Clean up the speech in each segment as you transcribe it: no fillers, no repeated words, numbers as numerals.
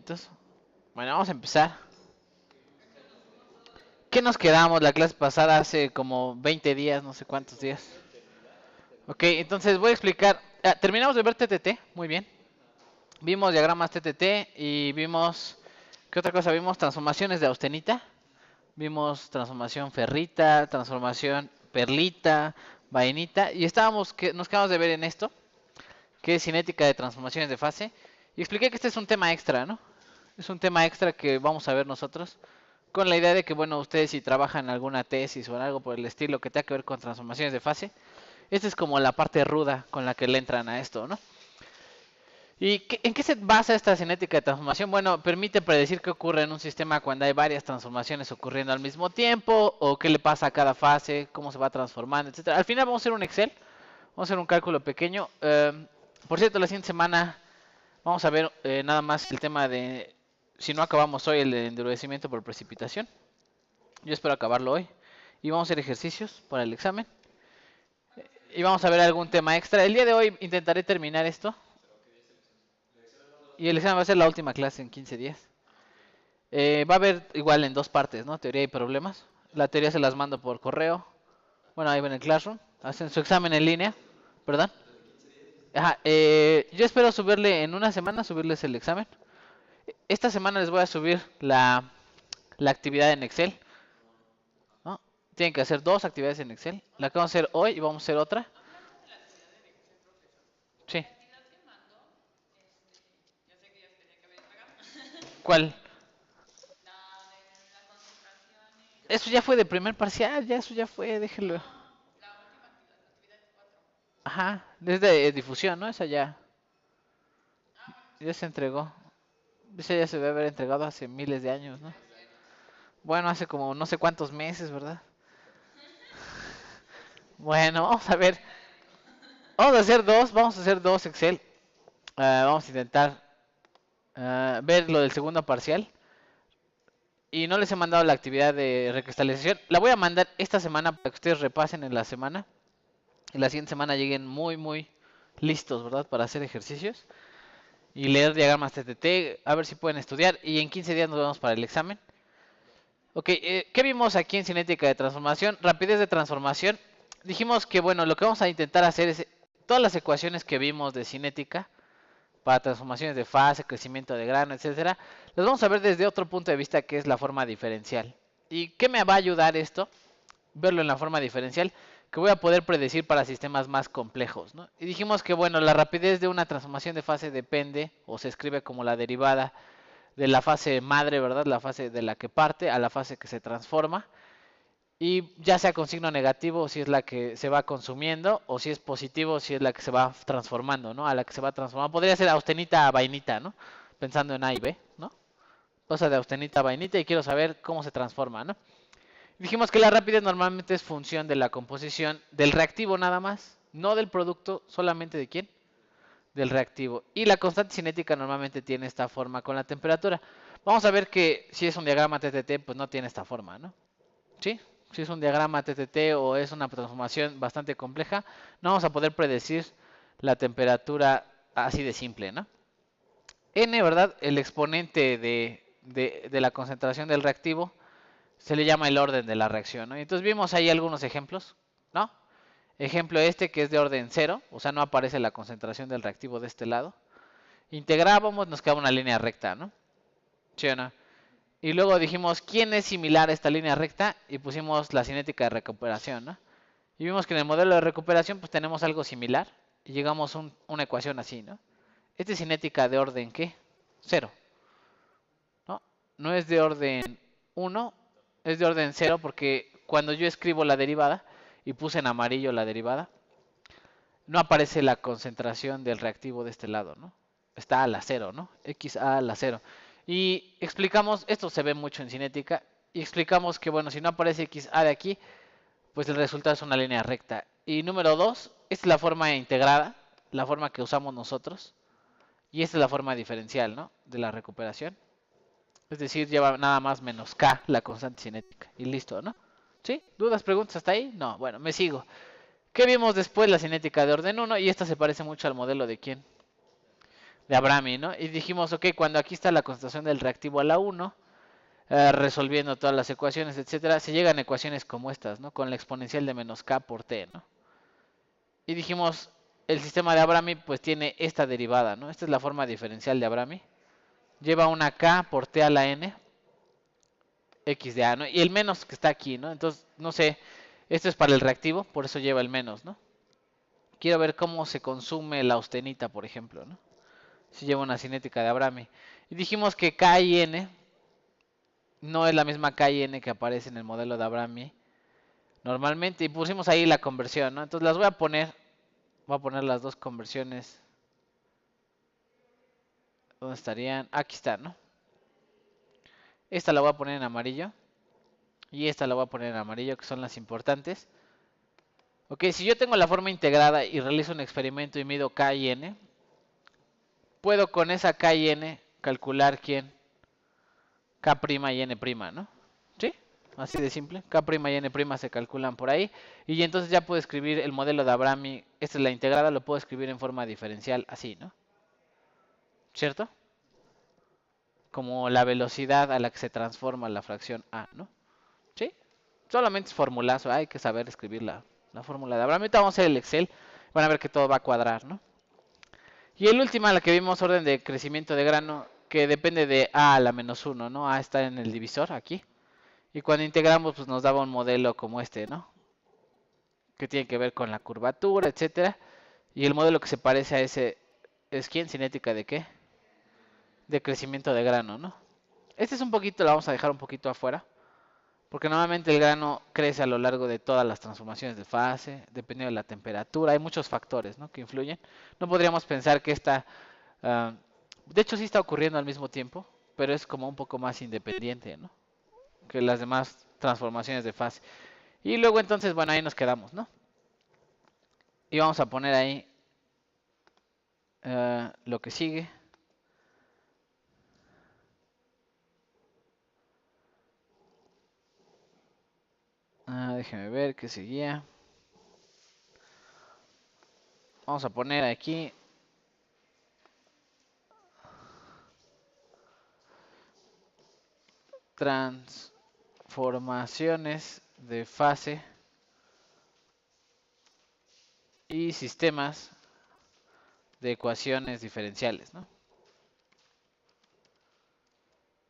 Vientos. Bueno, vamos a empezar. ¿Qué nos quedamos la clase pasada hace como 20 días, no sé cuántos días? Ok, entonces voy a explicar. Terminamos de ver TTT, muy bien. Vimos diagramas TTT y vimos... ¿Qué otra cosa vimos? Transformaciones de austenita. Vimos transformación ferrita, transformación perlita, vainita. Y nos quedamos de ver en esto, que es cinética de transformaciones de fase. Y expliqué que este es un tema extra, ¿no? Es un tema extra que vamos a ver nosotros, con la idea de que, bueno, ustedes si trabajan en alguna tesis o en algo por el estilo que tenga que ver con transformaciones de fase, esta es como la parte ruda con la que le entran a esto, ¿no? ¿Y en qué se basa esta cinética de transformación? Bueno, permite predecir qué ocurre en un sistema cuando hay varias transformaciones ocurriendo al mismo tiempo, o qué le pasa a cada fase, cómo se va transformando, etcétera. Al final vamos a hacer un Excel, vamos a hacer un cálculo pequeño. Por cierto, la siguiente semana vamos a ver nada más el tema de, si no acabamos hoy, el de endurecimiento por precipitación. Yo espero acabarlo hoy. Y vamos a hacer ejercicios para el examen. Y vamos a ver algún tema extra. El día de hoy intentaré terminar esto. Y el examen va a ser la última clase en 15 días. Va a haber igual en dos partes, ¿no? Teoría y problemas. La teoría se las mando por correo. Bueno, ahí ven el Classroom. Hacen su examen en línea. ¿Perdón? Ajá, yo espero subirle en una semana, subirles el examen. Esta semana les voy a subir la actividad en Excel, ¿no? Tienen que hacer dos actividades en Excel. La que vamos a hacer hoy y vamos a hacer otra. Sí. ¿Cuál? Eso ya fue de primer parcial, ya eso ya fue, déjelo. Ajá, es de difusión, ¿no? Esa ya se entregó. Esa ya se debe haber entregado hace miles de años, ¿no? Bueno, hace como no sé cuántos meses, ¿verdad? Bueno, vamos a ver. Vamos a hacer dos Excel. Vamos a intentar ver lo del segundo parcial. Y no les he mandado la actividad de recristalización. La voy a mandar esta semana para que ustedes repasen en la semana. Y la siguiente semana lleguen muy listos, ¿verdad? Para hacer ejercicios. Y leer diagramas TTT. A ver si pueden estudiar. Y en 15 días nos vemos para el examen. Ok, ¿qué vimos aquí en cinética de transformación? Rapidez de transformación. Dijimos que, bueno, lo que vamos a intentar hacer es todas las ecuaciones que vimos de cinética para transformaciones de fase, crecimiento de grano, etcétera, las vamos a ver desde otro punto de vista, que es la forma diferencial. ¿Y qué me va a ayudar esto? Verlo en la forma diferencial, que voy a poder predecir para sistemas más complejos, ¿no? Y dijimos que, bueno, la rapidez de una transformación de fase depende, o se escribe como la derivada de la fase madre, ¿verdad? La fase de la que parte a la fase que se transforma. Y ya sea con signo negativo si es la que se va consumiendo, o si es positivo si es la que se va transformando, ¿no? A la que se va transformando. Podría ser austenita a vainita, ¿no? Pensando en A y B, ¿no? Pasa de austenita a vainita y quiero saber cómo se transforma, ¿no? Dijimos que la rapidez normalmente es función de la composición del reactivo nada más, no del producto, solamente de quién, del reactivo. Y la constante cinética normalmente tiene esta forma con la temperatura. Vamos a ver que si es un diagrama TTT, pues no tiene esta forma, ¿no? ¿Sí? Si es un diagrama TTT o es una transformación bastante compleja, no vamos a poder predecir la temperatura así de simple, ¿no? N, ¿verdad? El exponente de la concentración del reactivo se le llama el orden de la reacción, ¿no? Entonces vimos ahí algunos ejemplos, ¿no? Ejemplo este que es de orden 0, o sea, no aparece la concentración del reactivo de este lado. Integrábamos, nos queda una línea recta, ¿no? ¿Sí o no? Y luego dijimos, ¿quién es similar a esta línea recta? Y pusimos la cinética de recuperación, ¿no? Y vimos que en el modelo de recuperación pues tenemos algo similar. Y llegamos a una ecuación así, ¿no? Esta es cinética de orden, ¿qué? 0, ¿no? No es de orden 1, es de orden 0 porque cuando yo escribo la derivada y puse en amarillo la derivada, no aparece la concentración del reactivo de este lado, ¿no? Está a la 0, ¿no? X a la 0. Y explicamos, esto se ve mucho en cinética, y explicamos que, bueno, si no aparece X a de aquí, pues el resultado es una línea recta. Y número 2, esta es la forma integrada, la forma que usamos nosotros, y esta es la forma diferencial, ¿no? De la recuperación. Es decir, lleva nada más menos K, la constante cinética. Y listo, ¿no? ¿Sí? ¿Dudas, preguntas hasta ahí? No, bueno, me sigo. ¿Qué vimos después? La cinética de orden 1, y esta se parece mucho al modelo de quién. de Abrami, ¿no? Y dijimos, ok, cuando aquí está la constatación del reactivo a la 1, resolviendo todas las ecuaciones, etcétera, se llegan a ecuaciones como estas, ¿no? Con la exponencial de menos k por t, ¿no? Y dijimos, el sistema de Abrami pues tiene esta derivada, ¿no? Esta es la forma diferencial de Abrami. Lleva una k por t a la n, x de a, ¿no? Y el menos que está aquí, ¿no? Entonces, no sé, esto es para el reactivo, por eso lleva el menos, ¿no? Quiero ver cómo se consume la austenita, por ejemplo, ¿no? Si lleva una cinética de Abrami. Y dijimos que k y n no es la misma k y n que aparece en el modelo de Abrami normalmente. Y pusimos ahí la conversión, ¿no? Entonces las voy a poner las dos conversiones. ¿Dónde estarían? Aquí están, ¿no? Esta la voy a poner en amarillo. Y esta la voy a poner en amarillo, que son las importantes. Ok, si yo tengo la forma integrada y realizo un experimento y mido k y n, puedo con esa k y n calcular quién, k' y n', ¿no? ¿Sí? Así de simple. K' y n' se calculan por ahí. Y entonces ya puedo escribir el modelo de Abrami. Esta es la integrada, lo puedo escribir en forma diferencial así, ¿no? ¿Cierto? Como la velocidad a la que se transforma la fracción a, ¿no? ¿Sí? Solamente es formulazo, hay que saber escribir la fórmula de Abrami. Ahorita vamos a hacer el Excel, van a ver que todo va a cuadrar, ¿no? Y el último, la que vimos, orden de crecimiento de grano, que depende de a la menos 1, ¿no? A está en el divisor, aquí. Y cuando integramos, pues nos daba un modelo como este, ¿no? Que tiene que ver con la curvatura, etcétera. Y el modelo que se parece a ese es ¿quién? ¿Cinética de qué? De crecimiento de grano, ¿no? Este es un poquito, lo vamos a dejar un poquito afuera. Porque normalmente el grano crece a lo largo de todas las transformaciones de fase, dependiendo de la temperatura. Hay muchos factores, ¿no?, que influyen. No podríamos pensar que esta... de hecho, sí está ocurriendo al mismo tiempo, pero es como un poco más independiente, ¿no?, que las demás transformaciones de fase. Y luego entonces, bueno, ahí nos quedamos, ¿no? Y vamos a poner ahí lo que sigue. Déjeme ver qué seguía. Vamos a poner aquí transformaciones de fase y sistemas de ecuaciones diferenciales, ¿no?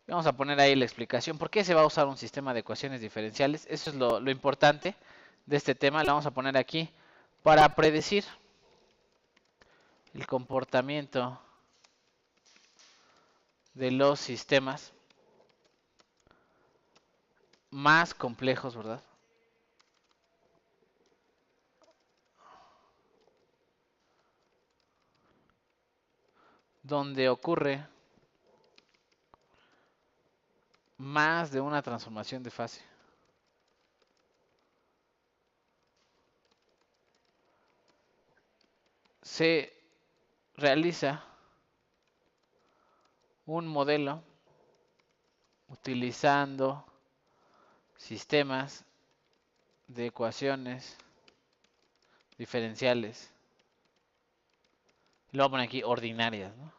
Vamos a poner ahí la explicación. ¿Por qué se va a usar un sistema de ecuaciones diferenciales? Eso es lo importante de este tema. Lo vamos a poner aquí para predecir el comportamiento de los sistemas más complejos, ¿verdad? Donde ocurre más de una transformación de fase. Se realiza un modelo utilizando sistemas de ecuaciones diferenciales. Lo voy a poner aquí ordinarias, ¿no?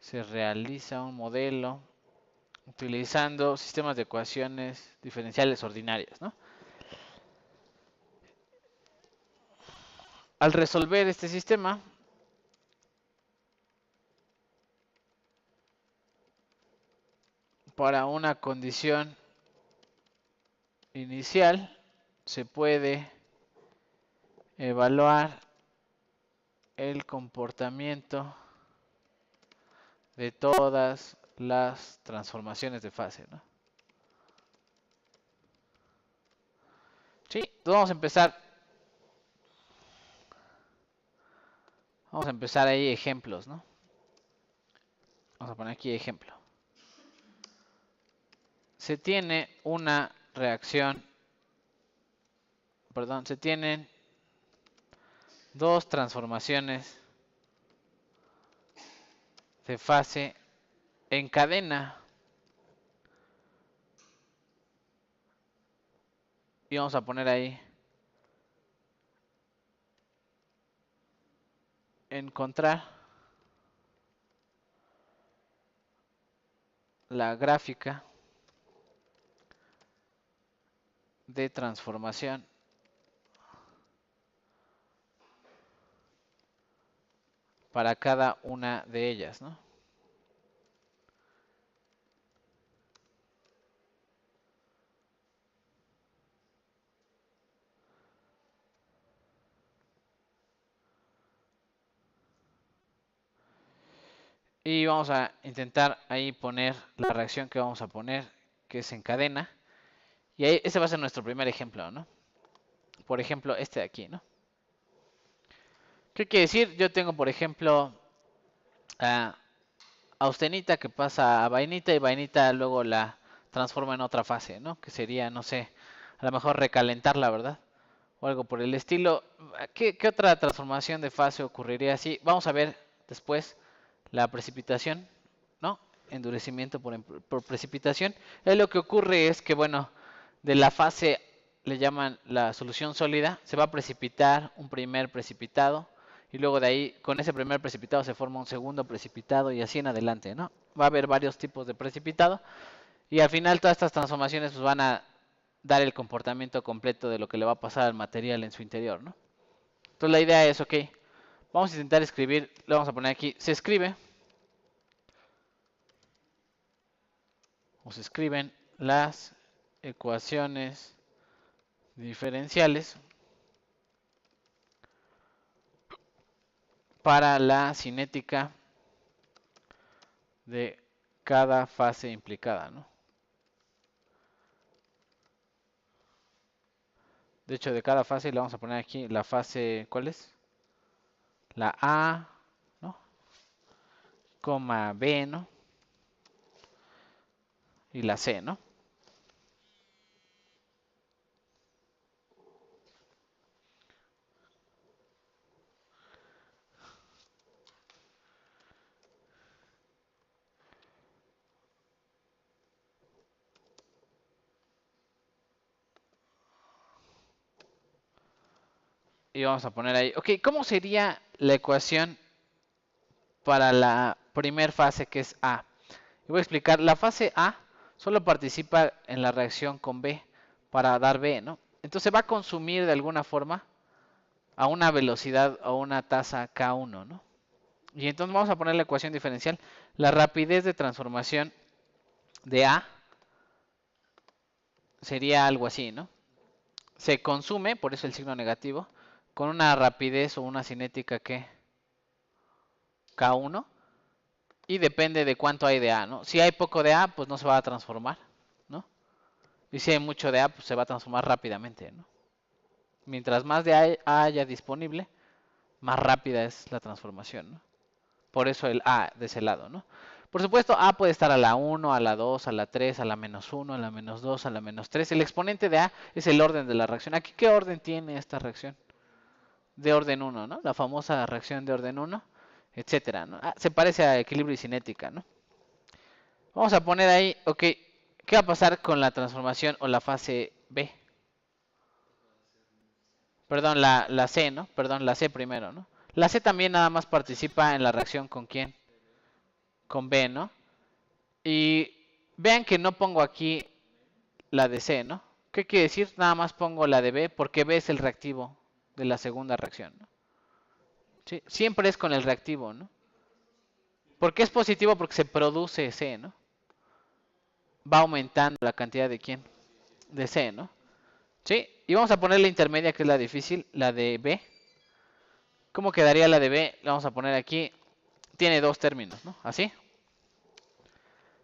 Se realiza un modelo utilizando sistemas de ecuaciones diferenciales ordinarias, ¿no? Al resolver este sistema, para una condición inicial, se puede evaluar el comportamiento de todas las transformaciones de fase, ¿no? Sí, entonces vamos a empezar ahí ejemplos, ¿no? Vamos a poner aquí ejemplo. Se tiene una reacción, perdón, se tienen dos transformaciones de fase en cadena y vamos a poner ahí encontrar la gráfica de transformación para cada una de ellas, ¿no? Y vamos a intentar ahí poner la reacción que vamos a poner, que es en cadena. Y ahí, ese va a ser nuestro primer ejemplo, ¿no? Por ejemplo, este de aquí, ¿no? ¿Qué quiere decir? Yo tengo, por ejemplo, a austenita que pasa a vainita y vainita luego la transforma en otra fase, ¿no? Que sería, no sé, a lo mejor recalentarla, ¿verdad? O algo por el estilo. ¿Qué otra transformación de fase ocurriría así? Vamos a ver después la precipitación, ¿no? Endurecimiento por precipitación. Lo que ocurre es que, bueno, de la fase le llaman la solución sólida, se va a precipitar un primer precipitado y luego de ahí con ese primer precipitado se forma un segundo precipitado y así en adelante, ¿no? Va a haber varios tipos de precipitado y al final todas estas transformaciones pues, van a dar el comportamiento completo de lo que le va a pasar al material en su interior, ¿no? Entonces la idea es, ok, vamos a intentar escribir, le vamos a poner aquí, se escribe o se escriben las ecuaciones diferenciales para la cinética de cada fase implicada, ¿no? De hecho, de cada fase le vamos a poner aquí la fase, ¿cuál es? La A, ¿no? Coma B, ¿no? Y la C, ¿no? Y vamos a poner ahí, ok, ¿cómo sería la ecuación para la primer fase que es A? Y voy a explicar, la fase A solo participa en la reacción con B para dar B, ¿no? Entonces va a consumir de alguna forma a una velocidad o una tasa K1, ¿no? Y entonces vamos a poner la ecuación diferencial. La rapidez de transformación de A sería algo así, ¿no? Se consume, por eso el signo negativo, con una rapidez o una cinética que K1 y depende de cuánto hay de A, ¿no? Si hay poco de A, pues no se va a transformar, ¿no? Y si hay mucho de A, pues se va a transformar rápidamente, ¿no? Mientras más de A haya disponible, más rápida es la transformación, ¿no? Por eso el A de ese lado, ¿no? Por supuesto, A puede estar a la 1, a la 2, a la 3, a la menos 1, a la menos 2, a la menos 3. El exponente de A es el orden de la reacción. ¿Aquí qué orden tiene esta reacción? De orden 1, ¿no? La famosa reacción de orden 1, etcétera, ¿no? Se parece a equilibrio y cinética, ¿no? Vamos a poner ahí, ok, ¿qué va a pasar con la transformación o la fase B? Perdón, la C, ¿no? Perdón, la C primero, ¿no? La C también nada más participa en la reacción con quién? Con B, ¿no? Y vean que no pongo aquí la de C, ¿no? ¿Qué quiere decir? Nada más pongo la de B porque B es el reactivo de la segunda reacción, ¿no? ¿Sí? Siempre es con el reactivo, ¿no? ¿Por qué es positivo? Porque se produce C, ¿no? Va aumentando la cantidad de quién? De C, ¿no? ¿Sí? Y vamos a poner la intermedia, que es la difícil, la de B. ¿Cómo quedaría la de B? La vamos a poner aquí. Tiene dos términos, ¿no? Así.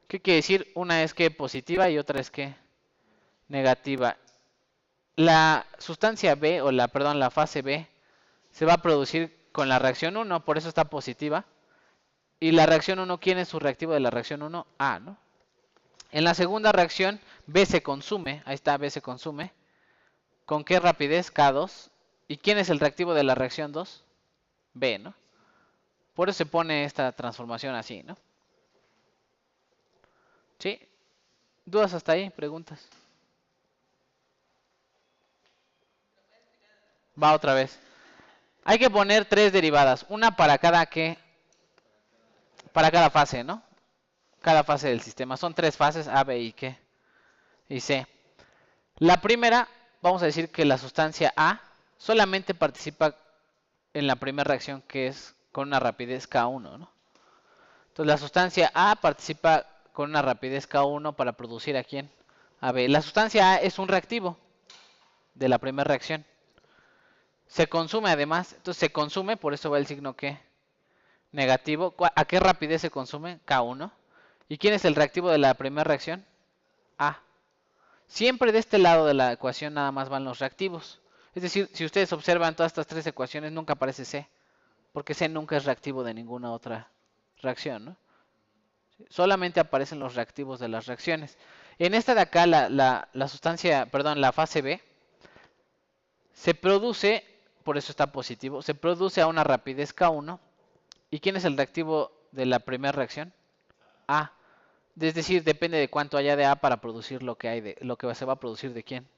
¿Qué quiere decir? Una es que positiva y otra es que negativa. La sustancia B, o perdón, la fase B, se va a producir con la reacción 1, por eso está positiva. Y la reacción 1, ¿quién es su reactivo de la reacción 1? A, ¿no? En la segunda reacción, B se consume, ahí está, B se consume. ¿Con qué rapidez? K2. ¿Y quién es el reactivo de la reacción 2? B, ¿no? Por eso se pone esta transformación así, ¿no? ¿Sí? ¿Dudas hasta ahí? ¿Preguntas? Va otra vez. Hay que poner 3 derivadas, una para cada para cada fase, ¿no? Cada fase del sistema. Son 3 fases, A, B y C. La primera, vamos a decir que la sustancia A solamente participa en la primera reacción, que es con una rapidez K1, ¿no? Entonces la sustancia A participa con una rapidez K1 para producir ¿a quién? A B. La sustancia A es un reactivo de la primera reacción. Se consume además, entonces se consume, por eso va el signo que negativo. ¿A qué rapidez se consume? K1. ¿Y quién es el reactivo de la primera reacción? A. Siempre de este lado de la ecuación nada más van los reactivos. Es decir, si ustedes observan todas estas 3 ecuaciones, nunca aparece C, porque C nunca es reactivo de ninguna otra reacción, ¿no? Solamente aparecen los reactivos de las reacciones. En esta de acá, la sustancia, perdón, la fase B, se produce, por eso está positivo, se produce a una rapidez K1. ¿Y quién es el reactivo de la primera reacción? A. Es decir, depende de cuánto haya de A para producir lo que hay lo que se va a producir de quién,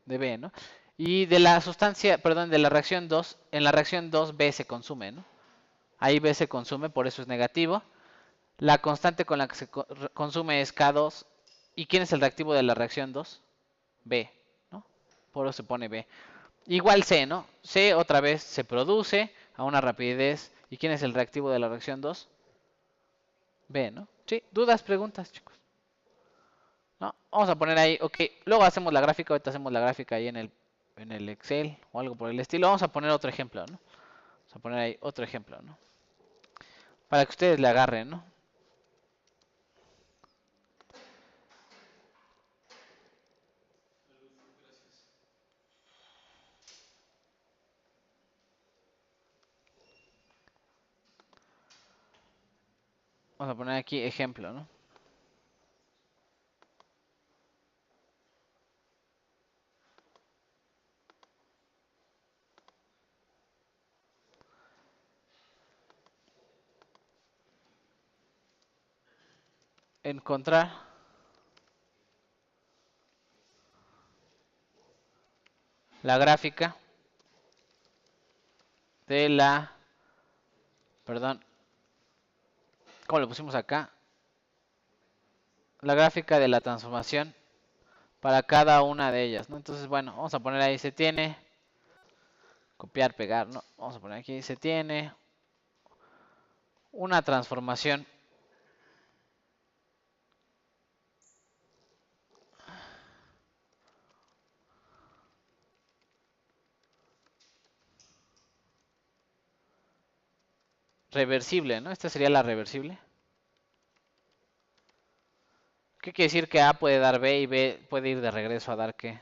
de B, ¿no? Y de la sustancia, perdón, de la reacción 2, en la reacción 2 B se consume, ¿no? Ahí B se consume, por eso es negativo. La constante con la que se consume es K2. ¿Y quién es el reactivo de la reacción 2? B, ¿no? Por eso se pone B. Igual C, ¿no? C otra vez se produce a una rapidez. ¿Y quién es el reactivo de la reacción 2? B, ¿no? Sí, dudas, preguntas, chicos. ¿No? Vamos a poner ahí, ok. Luego hacemos la gráfica, ahorita hacemos la gráfica ahí en el Excel o algo por el estilo. Vamos a poner otro ejemplo, ¿no? Vamos a poner ahí otro ejemplo, ¿no? Para que ustedes le agarren, ¿no? Vamos a poner aquí ejemplo, ¿no? Encontrar la gráfica de la, perdón, ¿cómo lo pusimos acá? La gráfica de la transformación para cada una de ellas, ¿no? Entonces, bueno, vamos a poner ahí, se tiene, copiar, pegar, ¿no? Vamos a poner aquí, se tiene una transformación reversible, ¿no? Esta sería la reversible. ¿Qué quiere decir que A puede dar B y B puede ir de regreso a dar qué?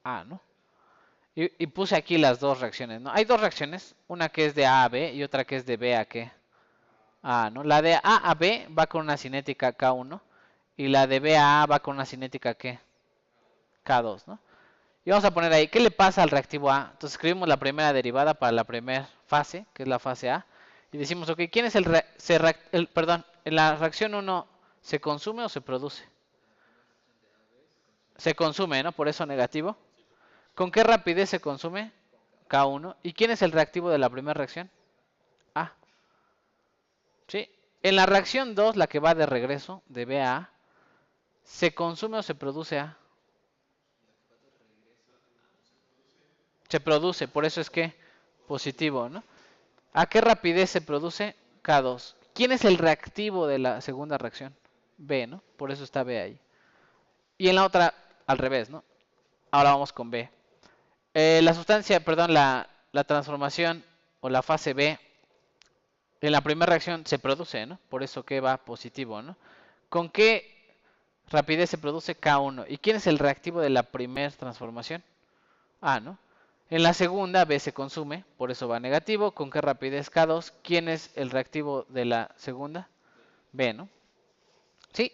A, ¿no? Y puse aquí las dos reacciones, ¿no? Hay dos reacciones, una que es de A a B y otra que es de B a qué? A, ¿no? La de A a B va con una cinética K1 y la de B a A va con una cinética ¿qué? K2, ¿no? Y vamos a poner ahí, ¿qué le pasa al reactivo A? Entonces escribimos la primera derivada para la primera fase, que es la fase A, y decimos, ok, ¿quién es perdón, en la reacción 1 se consume o se produce? Se consume, ¿no? Por eso negativo. ¿Con qué rapidez se consume? K1. ¿Y quién es el reactivo de la primera reacción? A. ¿Sí? En la reacción 2, la que va de regreso, de B a A, ¿se consume o se produce A? Se produce, por eso es que positivo, ¿no? ¿A qué rapidez se produce? K2. ¿Quién es el reactivo de la segunda reacción? B, ¿no? Por eso está B ahí. Y en la otra, al revés, ¿no? Ahora vamos con B. La sustancia, perdón, la transformación o la fase B, en la primera reacción se produce, ¿no? Por eso que va positivo, ¿no? ¿Con qué rapidez se produce K1? ¿Y quién es el reactivo de la primera transformación? A, ¿no? En la segunda, B se consume, por eso va negativo. ¿Con qué rapidez K2? ¿Quién es el reactivo de la segunda? B, ¿no? Sí.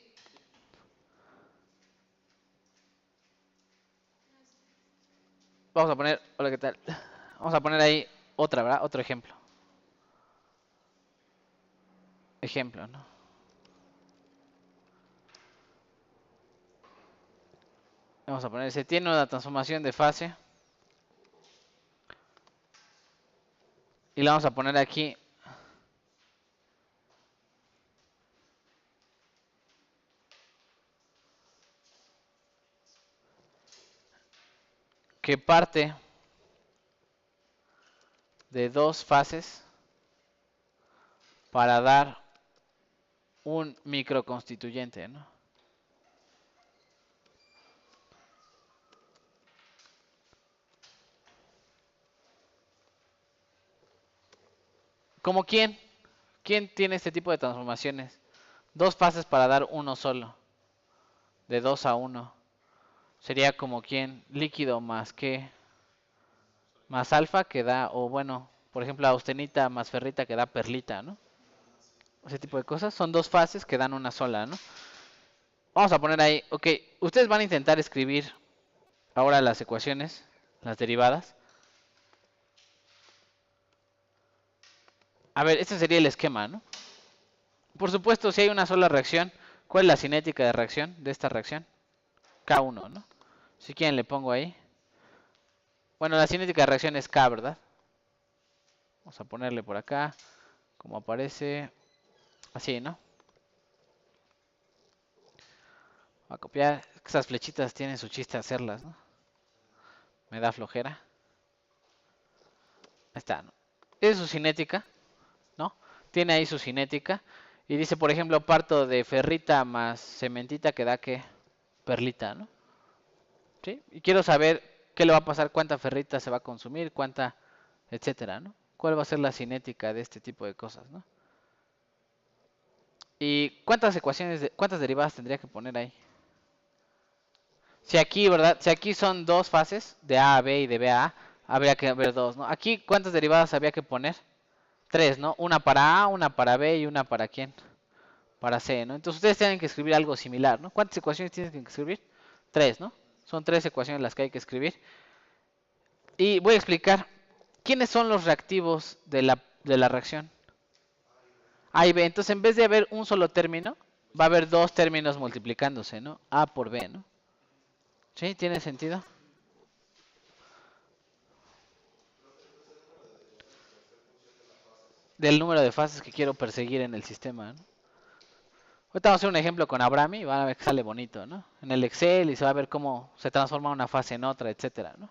Vamos a poner, hola, ¿qué tal? Vamos a poner ahí otra, ¿verdad? Otro ejemplo. Ejemplo, ¿no? Vamos a poner, se tiene una transformación de fase Y le vamos a poner aquí que parte de dos fases para dar un microconstituyente, ¿no? ¿Como quién? ¿Quién tiene este tipo de transformaciones? Dos fases para dar uno solo, de 2 a 1. Sería como quién, líquido más que, más alfa que da, o bueno, por ejemplo, austenita más ferrita que da perlita, ¿no? Ese tipo de cosas. Son dos fases que dan una sola, ¿no? Vamos a poner ahí, ok, ustedes van a intentar escribir ahora las ecuaciones, las derivadas. A ver, este sería el esquema, ¿no? Por supuesto, si hay una sola reacción, ¿cuál es la cinética de reacción de esta reacción? K1, ¿no? Si quieren le pongo ahí. Bueno, la cinética de reacción es K, ¿verdad? Vamos a ponerle por acá, como aparece, así, ¿no? Voy a copiar. Esas flechitas tienen su chiste hacerlas, ¿no? Me da flojera. Ahí está, ¿no? Es su cinética, ¿no? Tiene ahí su cinética. Y dice, por ejemplo, parto de ferrita más cementita que da que perlita, ¿no? ¿Sí? Y quiero saber qué le va a pasar, cuánta ferrita se va a consumir, cuánta, etcétera, ¿no? ¿Cuál va a ser la cinética de este tipo de cosas, ¿no? ¿Y cuántas ecuaciones, cuántas derivadas tendría que poner ahí? Si aquí, ¿verdad? Si aquí son dos fases, de A a B y de B a A, habría que haber dos, ¿no? Aquí, ¿cuántas derivadas había que poner? Tres, ¿no? Una para A, una para B y una para ¿quién? Para C, ¿no? Entonces ustedes tienen que escribir algo similar, ¿no? ¿Cuántas ecuaciones tienen que escribir? Tres, ¿no? Son tres ecuaciones las que hay que escribir. Y voy a explicar quiénes son los reactivos de la reacción. A y B. Entonces, en vez de haber un solo término, va a haber dos términos multiplicándose, ¿no? A por B, ¿no? ¿Sí? ¿Tiene sentido? Del número de fases que quiero perseguir en el sistema, ¿no? Ahorita vamos a hacer un ejemplo con Abrami y van a ver que sale bonito, ¿no? En el Excel y se va a ver cómo se transforma una fase en otra, etcétera, ¿no?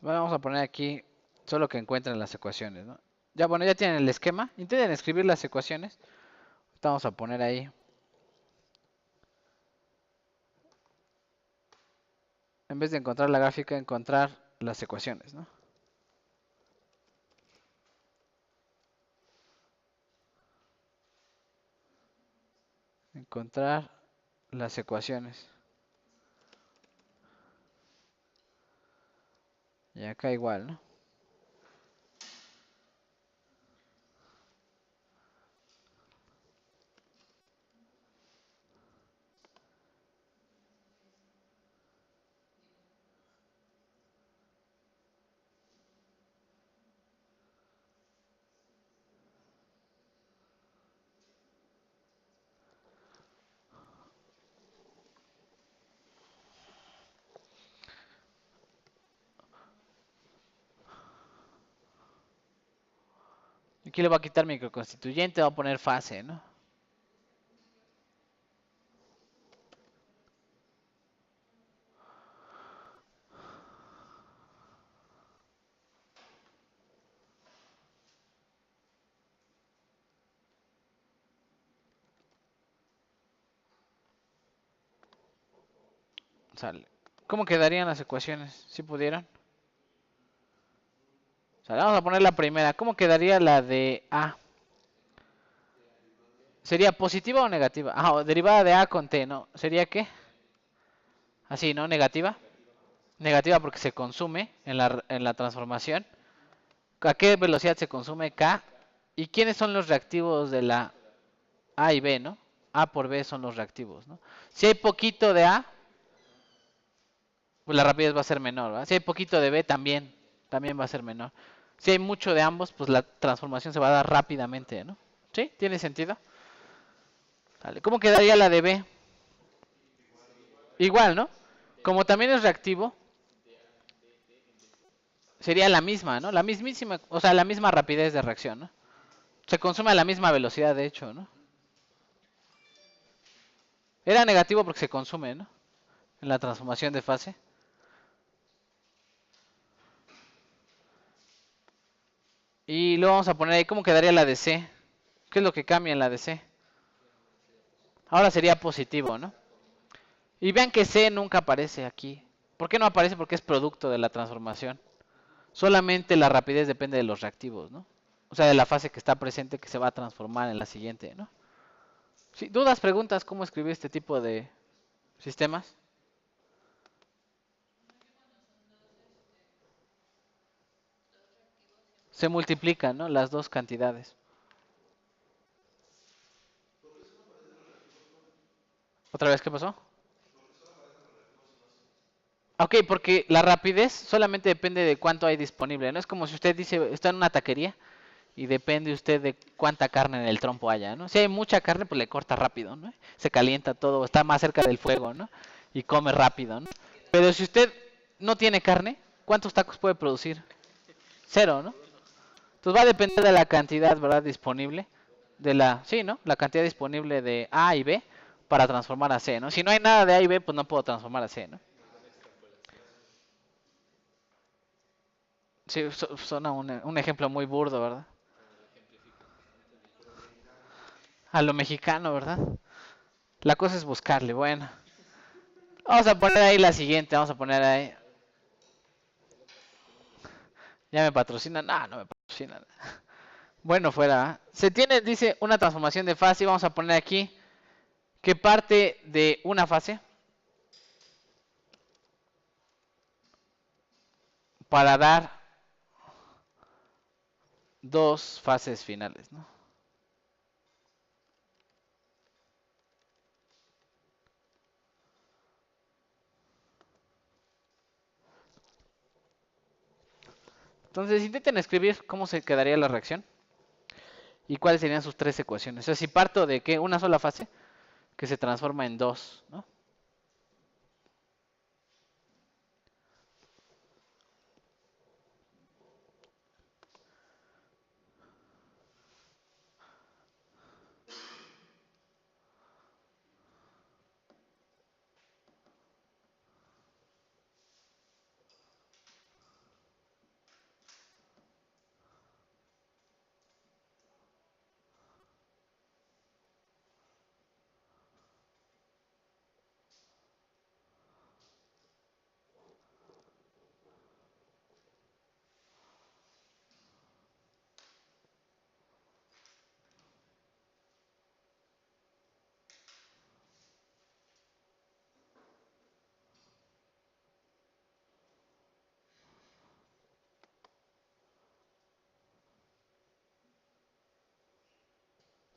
Bueno, vamos a poner aquí solo que encuentren las ecuaciones, ¿no? Ya, bueno, ya tienen el esquema. Intenten escribir las ecuaciones. Ahorita vamos a poner ahí, en vez de encontrar la gráfica, encontrar las ecuaciones, ¿no? Encontrar las ecuaciones. Y acá igual, ¿no? Aquí le voy a quitar microconstituyente, voy a poner fase, ¿no? Sale. ¿Cómo quedarían las ecuaciones? ¿Si pudieran? Sale, vamos a poner la primera. ¿Cómo quedaría la de A? ¿Sería positiva o negativa? Ah, derivada de A con T, ¿no? ¿Sería qué? Así, ¿no? Negativa. Negativa porque se consume en la transformación. ¿A qué velocidad se consume K? ¿Y quiénes son los reactivos de la A y B, ¿no? A por B son los reactivos, ¿no? Si hay poquito de A, pues la rapidez va a ser menor, ¿verdad? Si hay poquito de B, también va a ser menor. Si hay mucho de ambos, pues la transformación se va a dar rápidamente, ¿no? ¿Sí? ¿Tiene sentido? Vale. ¿Cómo quedaría la de B? Igual, ¿no? Como también es reactivo, sería la misma, ¿no? La mismísima, o sea, la misma rapidez de reacción, ¿no? Se consume a la misma velocidad, de hecho, ¿no? Era negativo porque se consume, ¿no? En la transformación de fase. Y luego vamos a poner ahí, ¿cómo quedaría la de C? ¿Qué es lo que cambia en la de C? Ahora sería positivo, ¿no? Y vean que C nunca aparece aquí. ¿Por qué no aparece? Porque es producto de la transformación. Solamente la rapidez depende de los reactivos, ¿no? O sea, de la fase que está presente que se va a transformar en la siguiente, ¿no? Sí, ¿dudas, preguntas, cómo escribir este tipo de sistemas? Se multiplican, ¿no? Las dos cantidades. ¿Otra vez qué pasó? Ok, porque la rapidez solamente depende de cuánto hay disponible, ¿no? Es como si usted dice, está en una taquería y depende usted de cuánta carne en el trompo haya, ¿no? Si hay mucha carne, pues le corta rápido, ¿no? Se calienta todo, está más cerca del fuego, ¿no? Y come rápido, ¿no? Pero si usted no tiene carne, ¿cuántos tacos puede producir? Cero, ¿no? Entonces va a depender de la cantidad, ¿verdad? Disponible, sí, ¿no? La cantidad disponible de A y B para transformar a C, ¿no? Si no hay nada de A y B, pues no puedo transformar a C, ¿no? Sí, suena un ejemplo muy burdo, ¿verdad? A lo mexicano, ¿verdad? La cosa es buscarle, bueno. Vamos a poner ahí la siguiente, vamos a poner ahí. ¿Ya me patrocinan? No me patrocinan. Bueno, fuera. Se tiene, dice, una transformación de fase. Vamos a poner aquí que parte de una fase para dar dos fases finales, ¿no? Entonces intenten escribir cómo se quedaría la reacción y cuáles serían sus tres ecuaciones. O sea, si parto de que una sola fase que se transforma en dos, ¿no?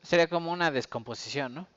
Sería como una descomposición, ¿no?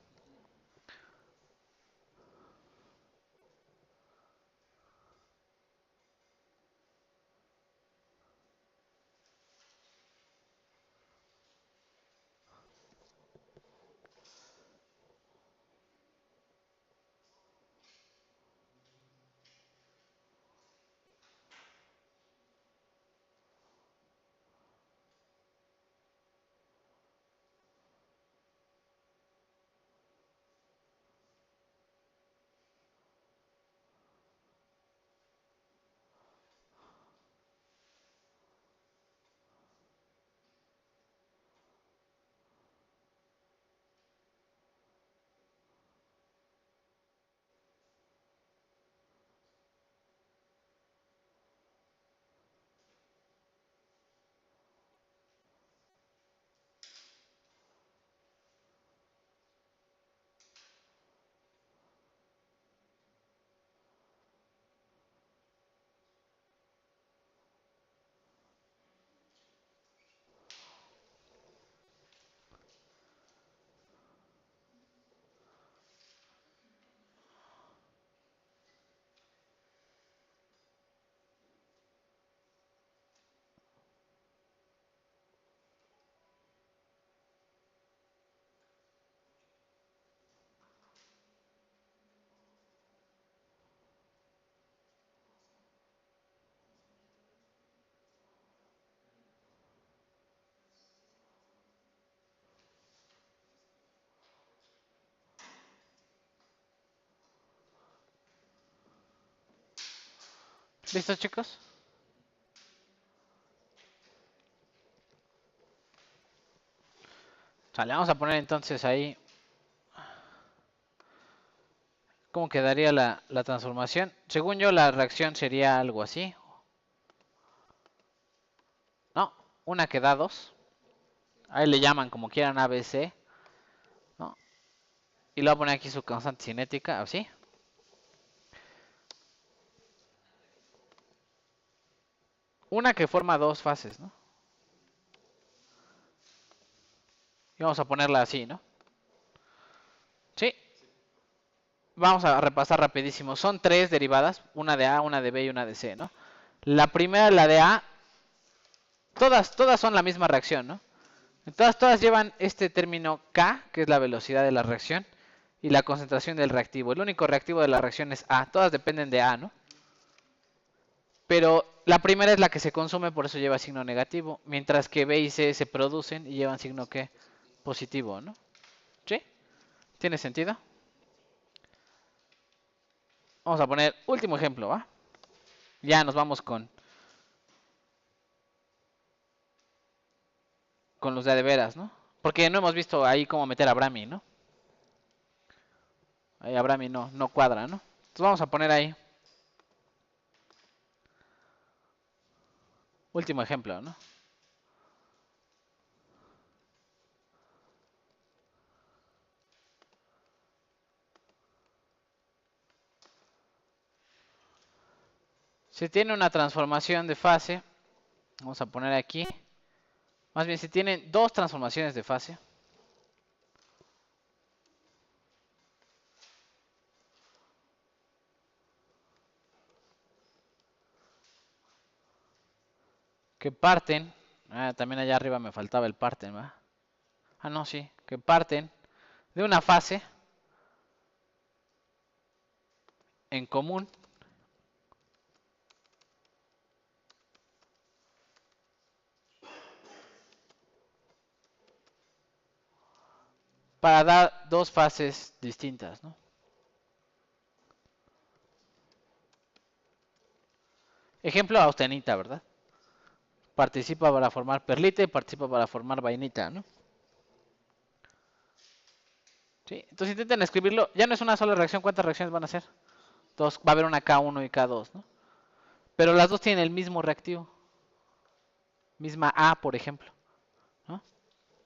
¿Listos, chicos? Sale, vamos a poner entonces ahí cómo quedaría la transformación. Según yo, la reacción sería algo así. No, una que da 2. Ahí le llaman como quieran ABC, ¿no? Y le voy a poner aquí su constante cinética, así. Una que forma dos fases, ¿no? Y vamos a ponerla así, ¿no? Sí. Vamos a repasar rapidísimo. Son tres derivadas, una de A, una de B y una de C, ¿no? La primera, la de A, todas son la misma reacción, ¿no? Todas llevan este término K, que es la velocidad de la reacción, y la concentración del reactivo. El único reactivo de la reacción es A. Todas dependen de A, ¿no? Pero la primera es la que se consume, por eso lleva signo negativo, mientras que B y C se producen y llevan signo ¿qué? Positivo, ¿no? ¿Sí? ¿Tiene sentido? Vamos a poner último ejemplo, ¿va? Ya nos vamos con los de veras, ¿no? Porque no hemos visto ahí cómo meter a Brahmi, ¿no? Ahí a Brahmi no cuadra, ¿no? Entonces vamos a poner ahí último ejemplo, ¿no? Si tiene una transformación de fase, vamos a poner aquí, más bien si tienen dos transformaciones de fase, que parten, también allá arriba me faltaba el parten, ¿va? Ah, no, sí, que parten de una fase en común para dar dos fases distintas, ¿no? Ejemplo, austenita, ¿verdad? Participa para formar perlita y participa para formar vainita, ¿no? ¿Sí? Entonces intenten escribirlo. Ya no es una sola reacción. ¿Cuántas reacciones van a ser? Dos. Va a haber una K1 y K2, ¿no? Pero las dos tienen el mismo reactivo. Misma A, por ejemplo, ¿no?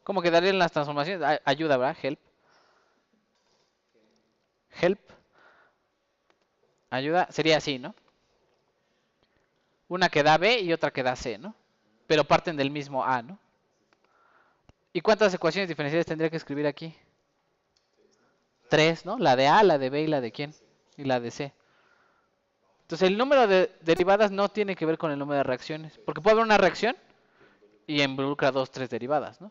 ¿Cómo quedarían las transformaciones? Ayuda, ¿verdad? Help. Help. Ayuda. Sería así, ¿no? Una que da B y otra que da C, ¿no? Pero parten del mismo A, ¿no? ¿Y cuántas ecuaciones diferenciales tendría que escribir aquí? Tres, ¿no? La de A, la de B y la de quién? Y la de C. Entonces el número de derivadas no tiene que ver con el número de reacciones. Porque puede haber una reacción y involucra dos, tres derivadas, ¿no?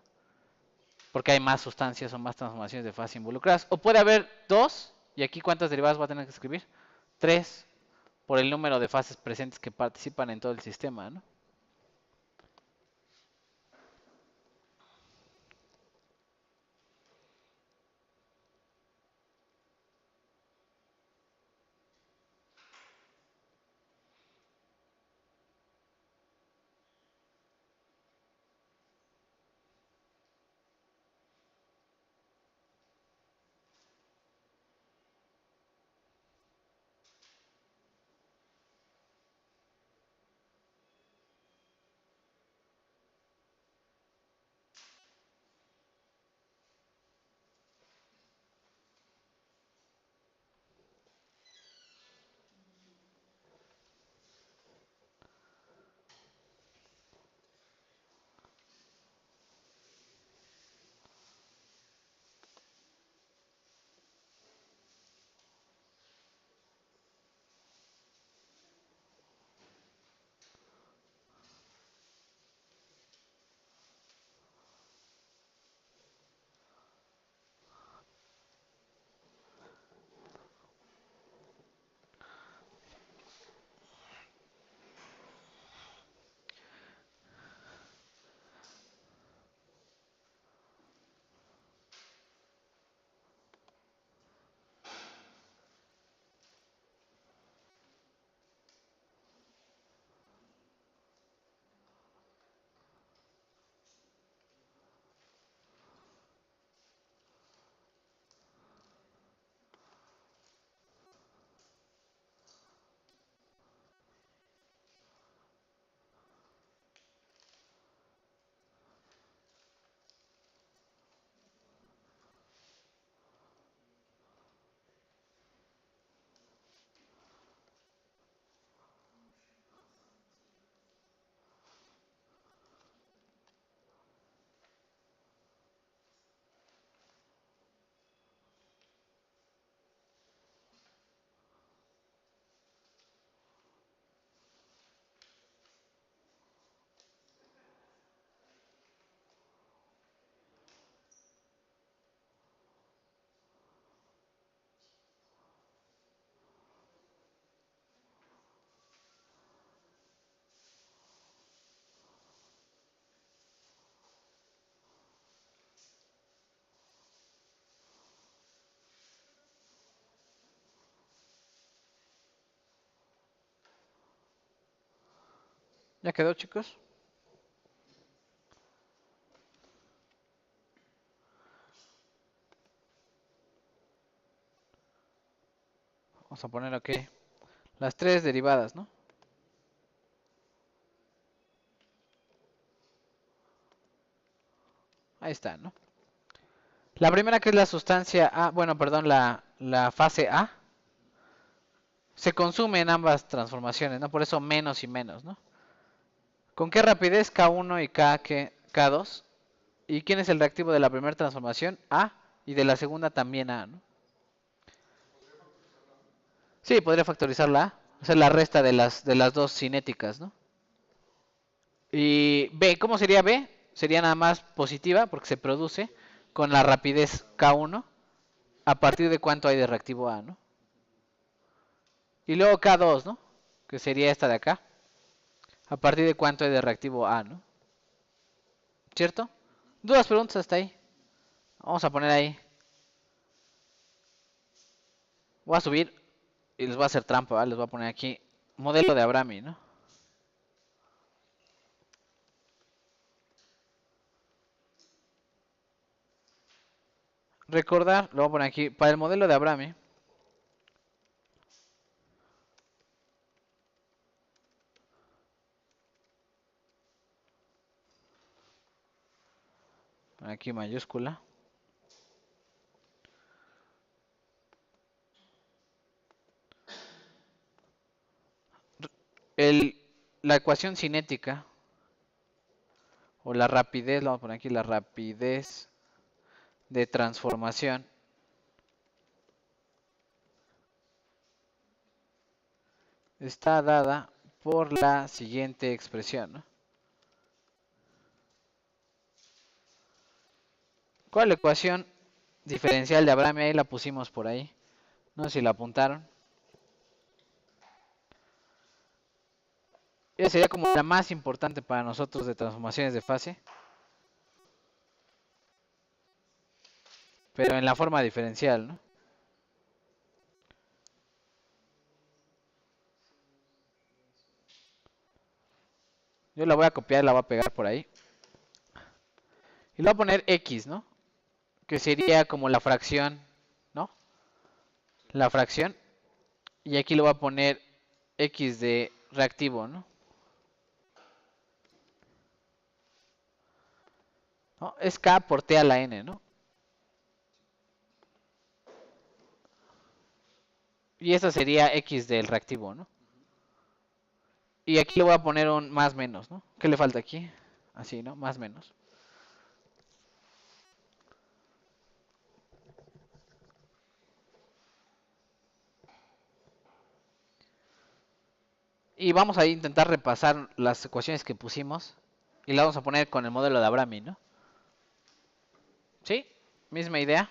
Porque hay más sustancias o más transformaciones de fase involucradas. O puede haber dos, y aquí cuántas derivadas va a tener que escribir? Tres, por el número de fases presentes que participan en todo el sistema, ¿no? ¿Ya quedó, chicos? Vamos a poner aquí las tres derivadas, ¿no? Ahí está, ¿no? La primera, que es la sustancia A, bueno, perdón, la fase A, se consume en ambas transformaciones, ¿no? Por eso menos y menos, ¿no? ¿Con qué rapidez? K1 y K2. ¿Y quién es el reactivo de la primera transformación? A. Y de la segunda también A, ¿no? Sí, podría factorizar la A. Hacer la resta de las dos cinéticas, ¿no? Y B, ¿cómo sería B? Sería nada más positiva porque se produce con la rapidez K1 a partir de cuánto hay de reactivo A, ¿no? Y luego K2, ¿no? Que sería esta de acá. A partir de cuánto hay de reactivo A, ¿no? ¿Cierto? ¿Dudas, preguntas hasta ahí? Vamos a poner ahí. Voy a subir y les voy a hacer trampa, ¿vale? Les voy a poner aquí modelo de Abrami, ¿no? Recordar, lo voy a poner aquí, para el modelo de Abrami. Aquí mayúscula. La ecuación cinética o la rapidez, lo vamos a poner aquí, la rapidez de transformación está dada por la siguiente expresión, ¿no? ¿Cuál ecuación diferencial de Abrami? Ahí la pusimos por ahí. No sé si la apuntaron. Esa sería como la más importante para nosotros de transformaciones de fase. Pero en la forma diferencial, ¿no? Yo la voy a copiar y la voy a pegar por ahí. Y le voy a poner X, ¿no? Que sería como la fracción, ¿no? La fracción. Y aquí le voy a poner X de reactivo, ¿no? ¿No? Es K por T a la N, ¿no? Y esta sería X del reactivo, ¿no? Y aquí le voy a poner un más menos, ¿no? ¿Qué le falta aquí? Así, ¿no? Más menos. Y vamos a intentar repasar las ecuaciones que pusimos. Y las vamos a poner con el modelo de Abrami, ¿no? ¿Sí? Misma idea.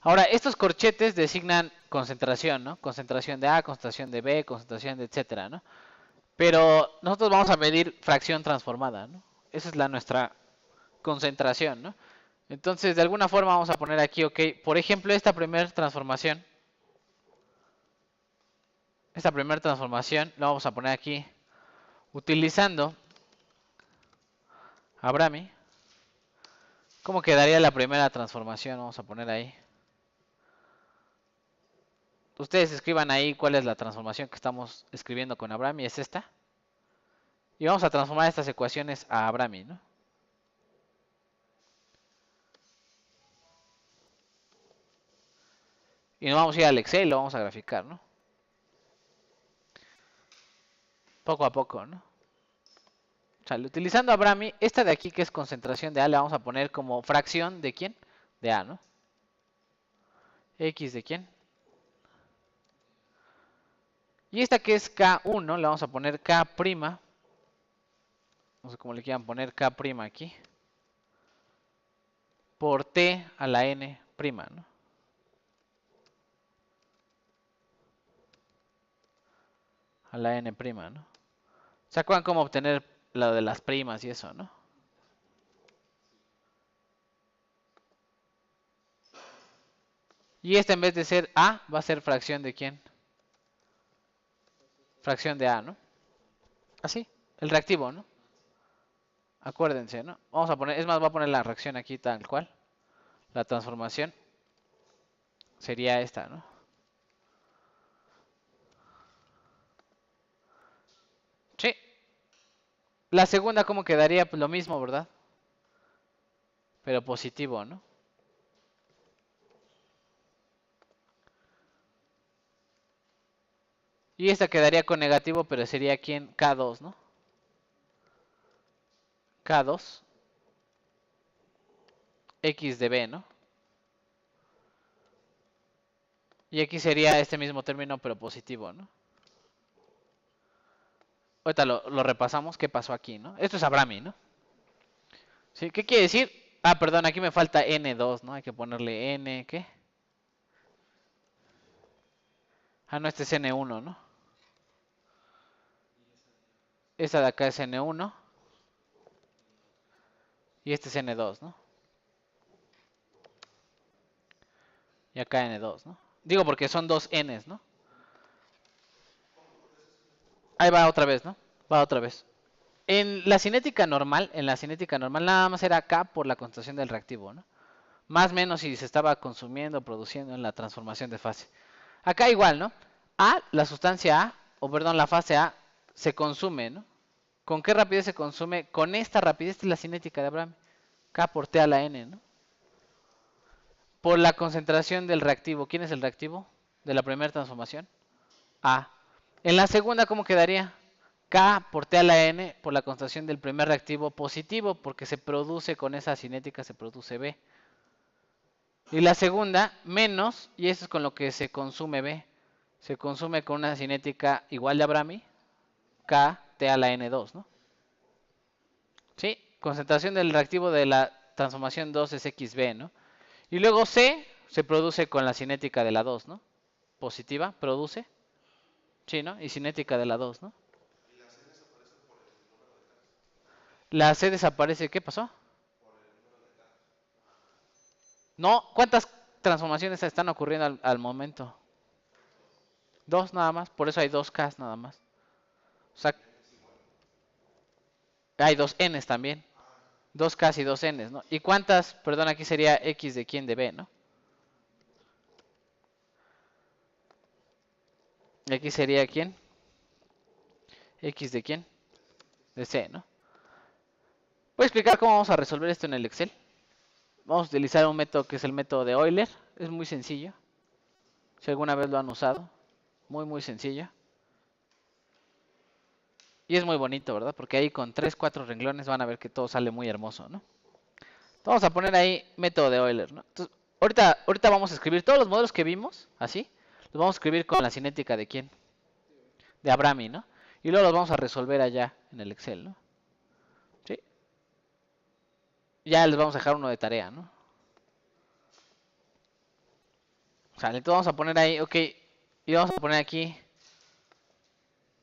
Ahora, estos corchetes designan concentración, ¿no? Concentración de A, concentración de B, concentración de etcétera, ¿no? Pero nosotros vamos a medir fracción transformada, ¿no? Esa es nuestra concentración, ¿no? Entonces, de alguna forma vamos a poner aquí, ok, por ejemplo, esta primera transformación la vamos a poner aquí utilizando Abrami. ¿Cómo quedaría la primera transformación? Vamos a poner ahí. Ustedes escriban ahí cuál es la transformación que estamos escribiendo con Abrami, es esta. Y vamos a transformar estas ecuaciones a Abrami, ¿no? Y nos vamos a ir al Excel y lo vamos a graficar, ¿no? Poco a poco, ¿no? O sea, utilizando Abrami, esta de aquí que es concentración de A, le vamos a poner como fracción de ¿quién? De A, ¿no? X de quién. Y esta que es K1, le vamos a poner K'. No sé cómo le quieran poner K' aquí. Por T a la N', ¿no? A la N', ¿no? ¿Se acuerdan cómo obtener lo de las primas y eso, no? Y esta en vez de ser A, va a ser fracción de ¿quién? fracción de A, ¿no? Así, el reactivo, ¿no? Acuérdense, ¿no? Vamos a poner, es más, voy a poner la reacción aquí tal cual. La transformación sería esta, ¿no? Sí. La segunda, ¿cómo quedaría? Pues lo mismo, ¿verdad? Pero positivo, ¿no? Y esta quedaría con negativo, pero sería aquí en K2, ¿no? K2, X de B, ¿no? Y aquí sería este mismo término, pero positivo, ¿no? Ahorita lo repasamos, ¿qué pasó aquí, no? Esto es Abrami, ¿no? ¿Sí? ¿Qué quiere decir? Ah, perdón, aquí me falta N2, ¿no? Hay que ponerle N, ¿qué? Ah, no, este es N1, ¿no? Esta de acá es N1 y este es N2, ¿no? Y acá N2, ¿no? Digo porque son dos Ns, ¿no? Ahí va otra vez, ¿no? Va otra vez. En la cinética normal, nada más era K por la concentración del reactivo, ¿no? Más o menos si se estaba consumiendo, produciendo en la transformación de fase. Acá igual, ¿no? A, la sustancia A, o perdón, la fase A, se consume, ¿no? ¿Con qué rapidez se consume? Con esta rapidez, esta es la cinética de Abraham. K por T a la N, ¿no? Por la concentración del reactivo. ¿Quién es el reactivo de la primera transformación? A. En la segunda, ¿cómo quedaría? K por T a la N por la concentración del primer reactivo positivo, porque se produce con esa cinética, se produce B. Y la segunda, menos, y eso es con lo que se consume B. Se consume con una cinética igual de Abrami, K T a la N2, ¿no? ¿Sí? Concentración del reactivo de la transformación 2 es XB, ¿no? Y luego C se produce con la cinética de la 2, ¿no? Positiva, produce. Sí, ¿no? Y cinética de la 2, ¿no? La C desaparece, ¿qué pasó? No, ¿cuántas transformaciones están ocurriendo al momento? Dos nada más, por eso hay dos Ks nada más. O sea, hay dos Ns también. Dos Ks y dos Ns, ¿no? ¿Y cuántas, perdón, aquí sería X de quién de B, ¿no? Y aquí sería quién? X de quién? De C, ¿no? Voy a explicar cómo vamos a resolver esto en el Excel. Vamos a utilizar un método que es el método de Euler. Es muy sencillo. Si alguna vez lo han usado. Muy, muy sencillo. Y es muy bonito, ¿verdad? Porque ahí con 3, 4 renglones van a ver que todo sale muy hermoso, ¿no? Vamos a poner ahí método de Euler, ¿no? Entonces, ahorita vamos a escribir todos los modelos que vimos, así. Los vamos a escribir con la cinética de quién? De Abrami, ¿no? Y luego los vamos a resolver allá en el Excel, ¿no? ¿Sí? Ya les vamos a dejar uno de tarea, ¿no? O sea, entonces vamos a poner ahí, ok. Y vamos a poner aquí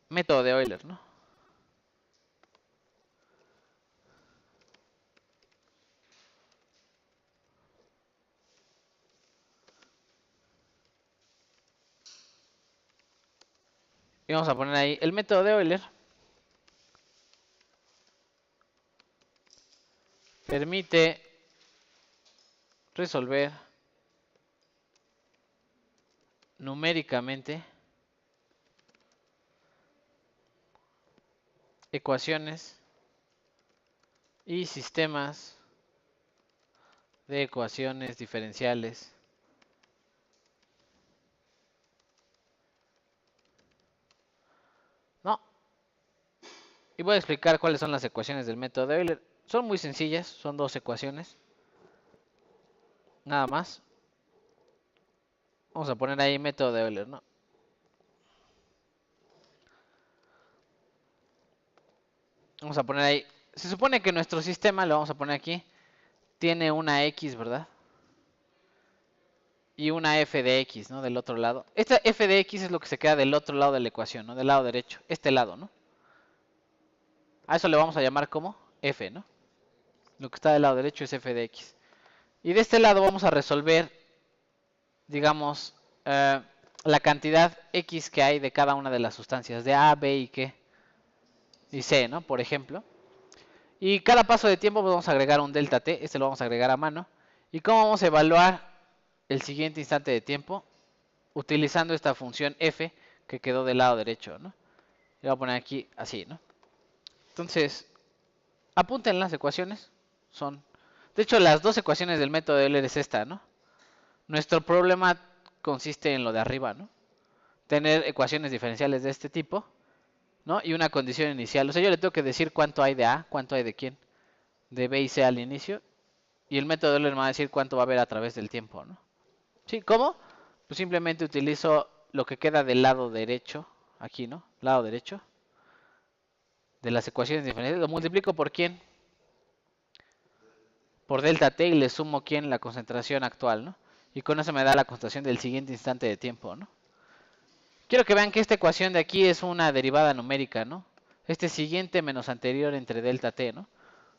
método de Euler, ¿no? Y vamos a poner ahí el método de Euler. Permite resolver numéricamente ecuaciones y sistemas de ecuaciones diferenciales no. Y voy a explicar cuáles son las ecuaciones del método de Euler. Son muy sencillas, son dos ecuaciones. Nada más. Vamos a poner ahí método de Euler, ¿no? Vamos a poner ahí. Se supone que nuestro sistema, lo vamos a poner aquí, tiene una X, ¿verdad? Y una f de x, ¿no? Del otro lado. Esta f de x es lo que se queda del otro lado de la ecuación, ¿no? Del lado derecho. Este lado, ¿no? A eso le vamos a llamar como f, ¿no? Lo que está del lado derecho es f de x. Y de este lado vamos a resolver, digamos, la cantidad X que hay de cada una de las sustancias, de A, B y C, ¿no? Por ejemplo. Y cada paso de tiempo pues, vamos a agregar un delta T, este lo vamos a agregar a mano. ¿Y cómo vamos a evaluar el siguiente instante de tiempo? Utilizando esta función f que quedó del lado derecho, ¿no? Le voy a poner aquí así, ¿no? Entonces, apunten las ecuaciones. Son, de hecho, las dos ecuaciones del método de Euler es esta, ¿no? Nuestro problema consiste en lo de arriba, ¿no? Tener ecuaciones diferenciales de este tipo, ¿no? Y una condición inicial. O sea, yo le tengo que decir cuánto hay de A, cuánto hay de quién, de B y C al inicio. Y el método de Euler me va a decir cuánto va a haber a través del tiempo, ¿no? ¿Sí? ¿Cómo? Pues simplemente utilizo lo que queda del lado derecho, aquí, ¿no? Lado derecho de las ecuaciones diferenciales. Lo multiplico por quién, por delta T y le sumo quién, la concentración actual, ¿no? Y con eso me da la concentración del siguiente instante de tiempo, ¿no? Quiero que vean que esta ecuación de aquí es una derivada numérica, ¿no? Este siguiente menos anterior entre delta T, ¿no?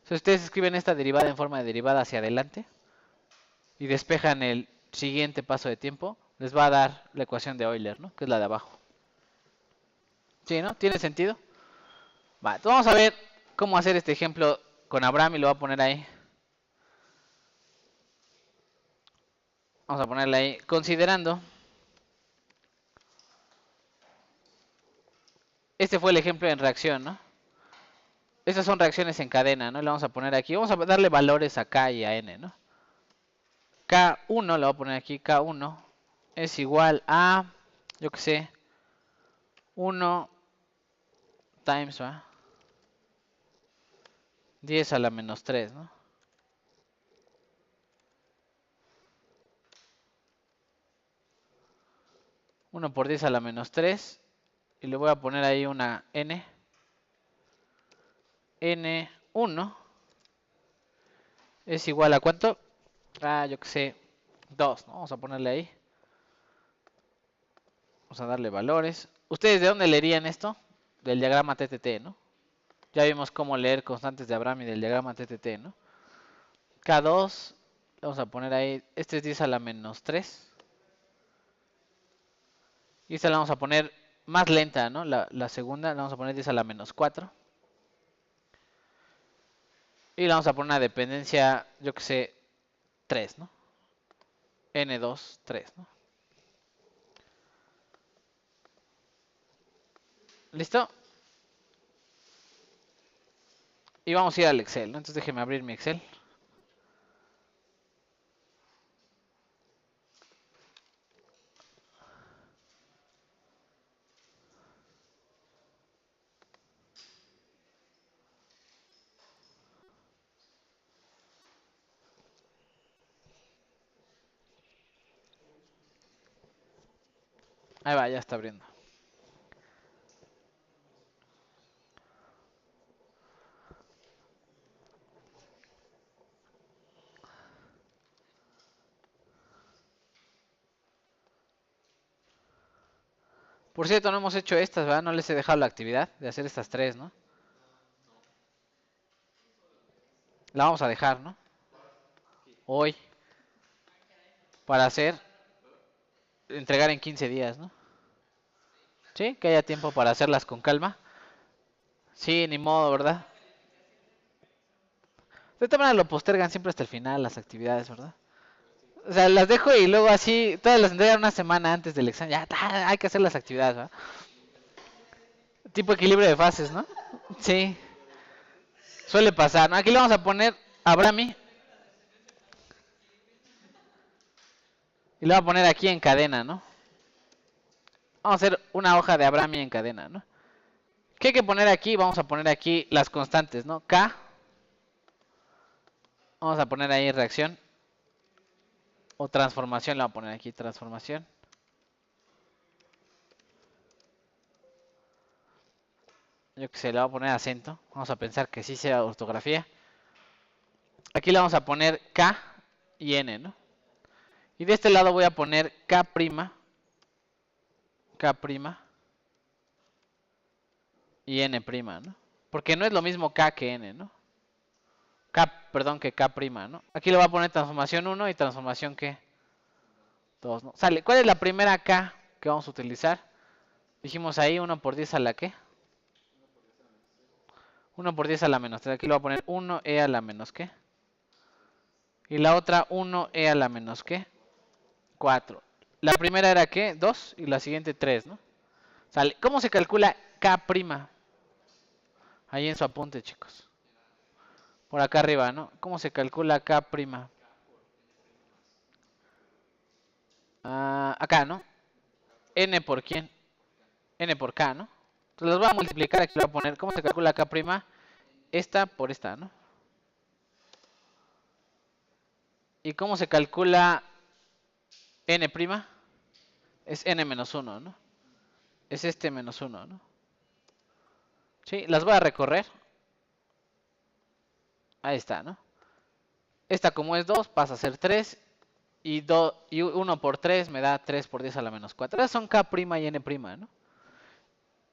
Si ustedes escriben esta derivada en forma de derivada hacia adelante y despejan el siguiente paso de tiempo, les va a dar la ecuación de Euler, ¿no? Que es la de abajo. ¿Sí, no? ¿Tiene sentido? Va, entonces vamos a ver cómo hacer este ejemplo con Abraham y lo voy a poner ahí. Vamos a ponerle ahí, considerando. Este fue el ejemplo en reacción, ¿no? Estas son reacciones en cadena, ¿no? Le vamos a poner aquí, vamos a darle valores a K y a N, ¿no? K1, le voy a poner aquí, K1 es igual a, yo que sé, 1 times, ¿va? 10 a la menos 3, ¿no? Uno por 10 a la menos 3. Y le voy a poner ahí una N. N1 es igual a ¿cuánto? Yo que sé, 2, ¿no? Vamos a ponerle ahí. Vamos a darle valores. ¿Ustedes de dónde leerían esto? Del diagrama TTT, ¿no? Ya vimos cómo leer constantes de Abraham y del diagrama TTT, ¿no? K2, vamos a poner ahí, este es 10 a la menos 3. Y esta la vamos a poner más lenta, ¿no? La segunda la vamos a poner 10 a la menos 4. Y le vamos a poner una dependencia, yo que sé, 3, ¿no? N2, 3, ¿no? ¿Listo? Y vamos a ir al Excel, ¿no? Entonces déjeme abrir mi Excel. Ahí va, ya está abriendo. Por cierto, no hemos hecho estas, ¿verdad? No les he dejado la actividad de hacer estas tres, ¿no? La vamos a dejar, ¿no? Hoy. Para hacer. Entregar en 15 días, ¿no? ¿Sí? Que haya tiempo para hacerlas con calma. Sí, ni modo, ¿verdad? De esta manera lo postergan siempre hasta el final las actividades, ¿verdad? O sea, las dejo y luego así, todas las entregan una semana antes del examen. Ya, hay que hacer las actividades, ¿verdad? Tipo equilibrio de fases, ¿no? Sí, suele pasar, ¿no? Aquí le vamos a poner Abrami. Y le voy a poner aquí en cadena, ¿no? Vamos a hacer una hoja de Abrami en cadena, ¿no? ¿Qué hay que poner aquí? Vamos a poner aquí las constantes, ¿no? K. Vamos a poner ahí reacción. O transformación, le voy a poner aquí transformación. Yo que sé, le voy a poner acento. Vamos a pensar que sí sea ortografía. Aquí le vamos a poner K y N, ¿no? Y de este lado voy a poner K', K' y N', ¿no? Porque no es lo mismo K que N, ¿no? Perdón, que K', ¿no? Aquí le voy a poner transformación 1 y transformación ¿qué? 2, ¿no? Sale. ¿Cuál es la primera K que vamos a utilizar. Dijimos ahí 1 por 10 a la ¿qué? 1 por 10 a la menos 3. Aquí le voy a poner 1e a la menos ¿qué? Y la otra 1e a la menos ¿qué? 4. La primera era ¿qué? 2 y la siguiente 3, ¿no? Sale. ¿Cómo se calcula K'? Ahí en su apunte, chicos. Por acá arriba, ¿no? ¿Cómo se calcula K'? Acá, ¿no? N por quién? N por K, ¿no? Entonces los voy a multiplicar, aquí le voy a poner, ¿cómo se calcula K'? Esta por esta, ¿no? ¿Y cómo se calcula N'? Es N menos 1, ¿no? Es este menos 1, ¿no? Sí, las voy a recorrer. Ahí está, ¿no? Esta como es 2 pasa a ser 3 y 1 por 3 me da 3 por 10 a la menos 4. Esas son K' y N', ¿no?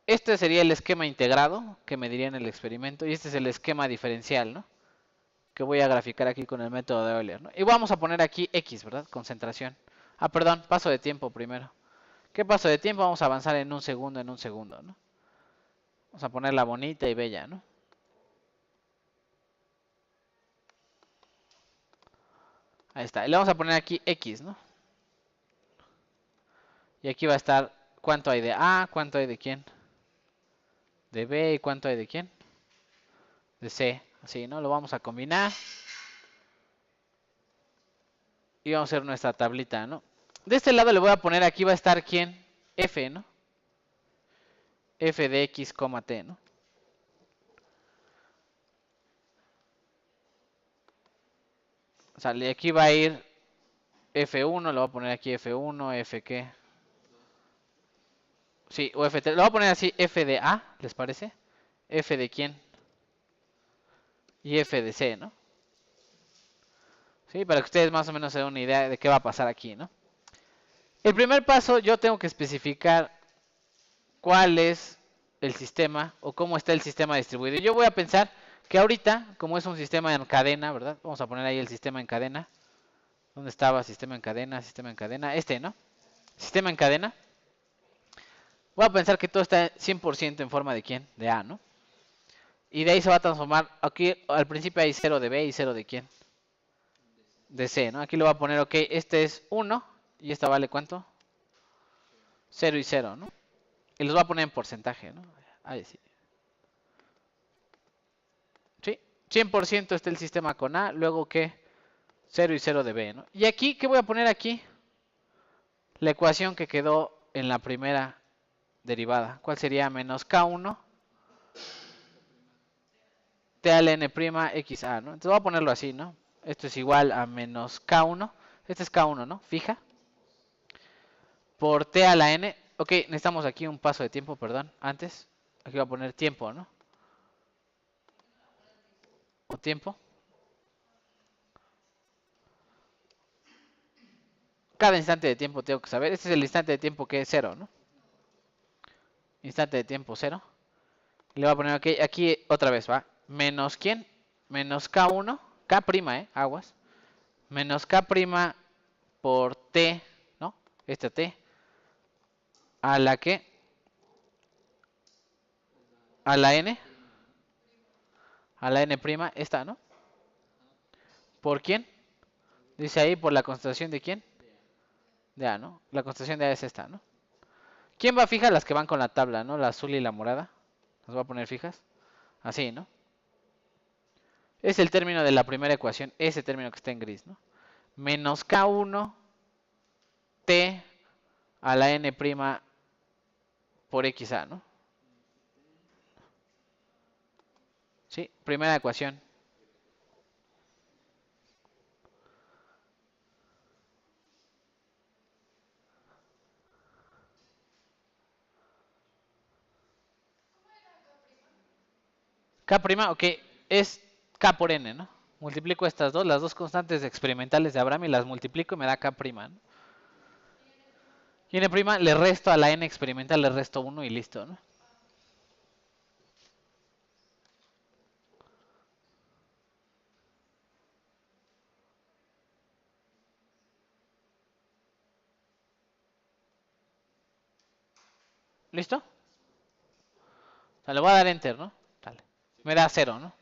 Este sería el esquema integrado que me diría en el experimento y este es el esquema diferencial, ¿no? Que voy a graficar aquí con el método de Euler, ¿no? Y vamos a poner aquí X, ¿verdad? Concentración. Perdón, paso de tiempo primero. ¿Qué paso de tiempo? Vamos a avanzar en un segundo, ¿no? Vamos a ponerla bonita y bella, ¿no? Ahí está. Y le vamos a poner aquí X, ¿no? Y aquí va a estar cuánto hay de A, cuánto hay de quién. De B y cuánto hay de quién. De C. Así, ¿no? Lo vamos a combinar. Y vamos a hacer nuestra tablita, ¿no? De este lado le voy a poner, aquí va a estar quién. F, ¿no? F de X, T, ¿no? O sea, aquí va a ir F1, lo voy a poner aquí F1, F qué. Sí, o F3. Lo voy a poner así, F de A, ¿les parece? F de quién. Y F de C, ¿no? Sí, para que ustedes más o menos se den una idea de qué va a pasar aquí, ¿no? El primer paso, yo tengo que especificar cuál es el sistema o cómo está el sistema distribuido. Yo voy a pensar que ahorita, como es un sistema en cadena, ¿verdad? Vamos a poner ahí el sistema en cadena. ¿Dónde estaba? Sistema en cadena, sistema en cadena. Este, ¿no? Sistema en cadena. Voy a pensar que todo está 100% en forma de quién? De A, ¿no? Y de ahí se va a transformar. Aquí al principio hay 0 de B y 0 de quién? De C, ¿no? Aquí le voy a poner, ok, este es 1 y esta vale ¿cuánto? 0 y 0, ¿no? Y los voy a poner en porcentaje, ¿no? Ahí sí. Sí, 100% está el sistema con A, luego ¿qué? 0 y 0 de B, ¿no? Y aquí, ¿qué voy a poner aquí? La ecuación que quedó en la primera derivada. ¿Cuál sería? Menos K1 T al N' XA, ¿no? Entonces voy a ponerlo así, ¿no? Esto es igual a menos K1. Este es K1, ¿no? Fija. Por T a la N. Ok, necesitamos aquí un paso de tiempo, perdón. Antes. Aquí voy a poner tiempo, ¿no? O tiempo. Cada instante de tiempo tengo que saber. Este es el instante de tiempo que es 0, ¿no? Instante de tiempo 0. Le voy a poner aquí otra vez, ¿va? Menos ¿quién? Menos K1. K', aguas. Menos K' por T, ¿no? Este T. A la que. A la N. A la N', esta, ¿no? ¿Por quién? Dice ahí, por la concentración de quién? De A, ¿no? La concentración de A es esta, ¿no? ¿Quién va fija? Las que van con la tabla, ¿no? La azul y la morada. Las voy a poner fijas. Así, ¿no? Es el término de la primera ecuación, ese término que está en gris, ¿no? Menos K1 T a la N' por XA, ¿no? ¿Sí? Primera ecuación. K', ok, es K por N, ¿no? Multiplico estas dos, las dos constantes experimentales de Abraham y las multiplico y me da K', ¿no? Y N' le resto a la N experimental, le resto 1 y listo, ¿no? ¿Listo? O sea, le voy a dar enter, ¿no? Dale. Me da 0, ¿no?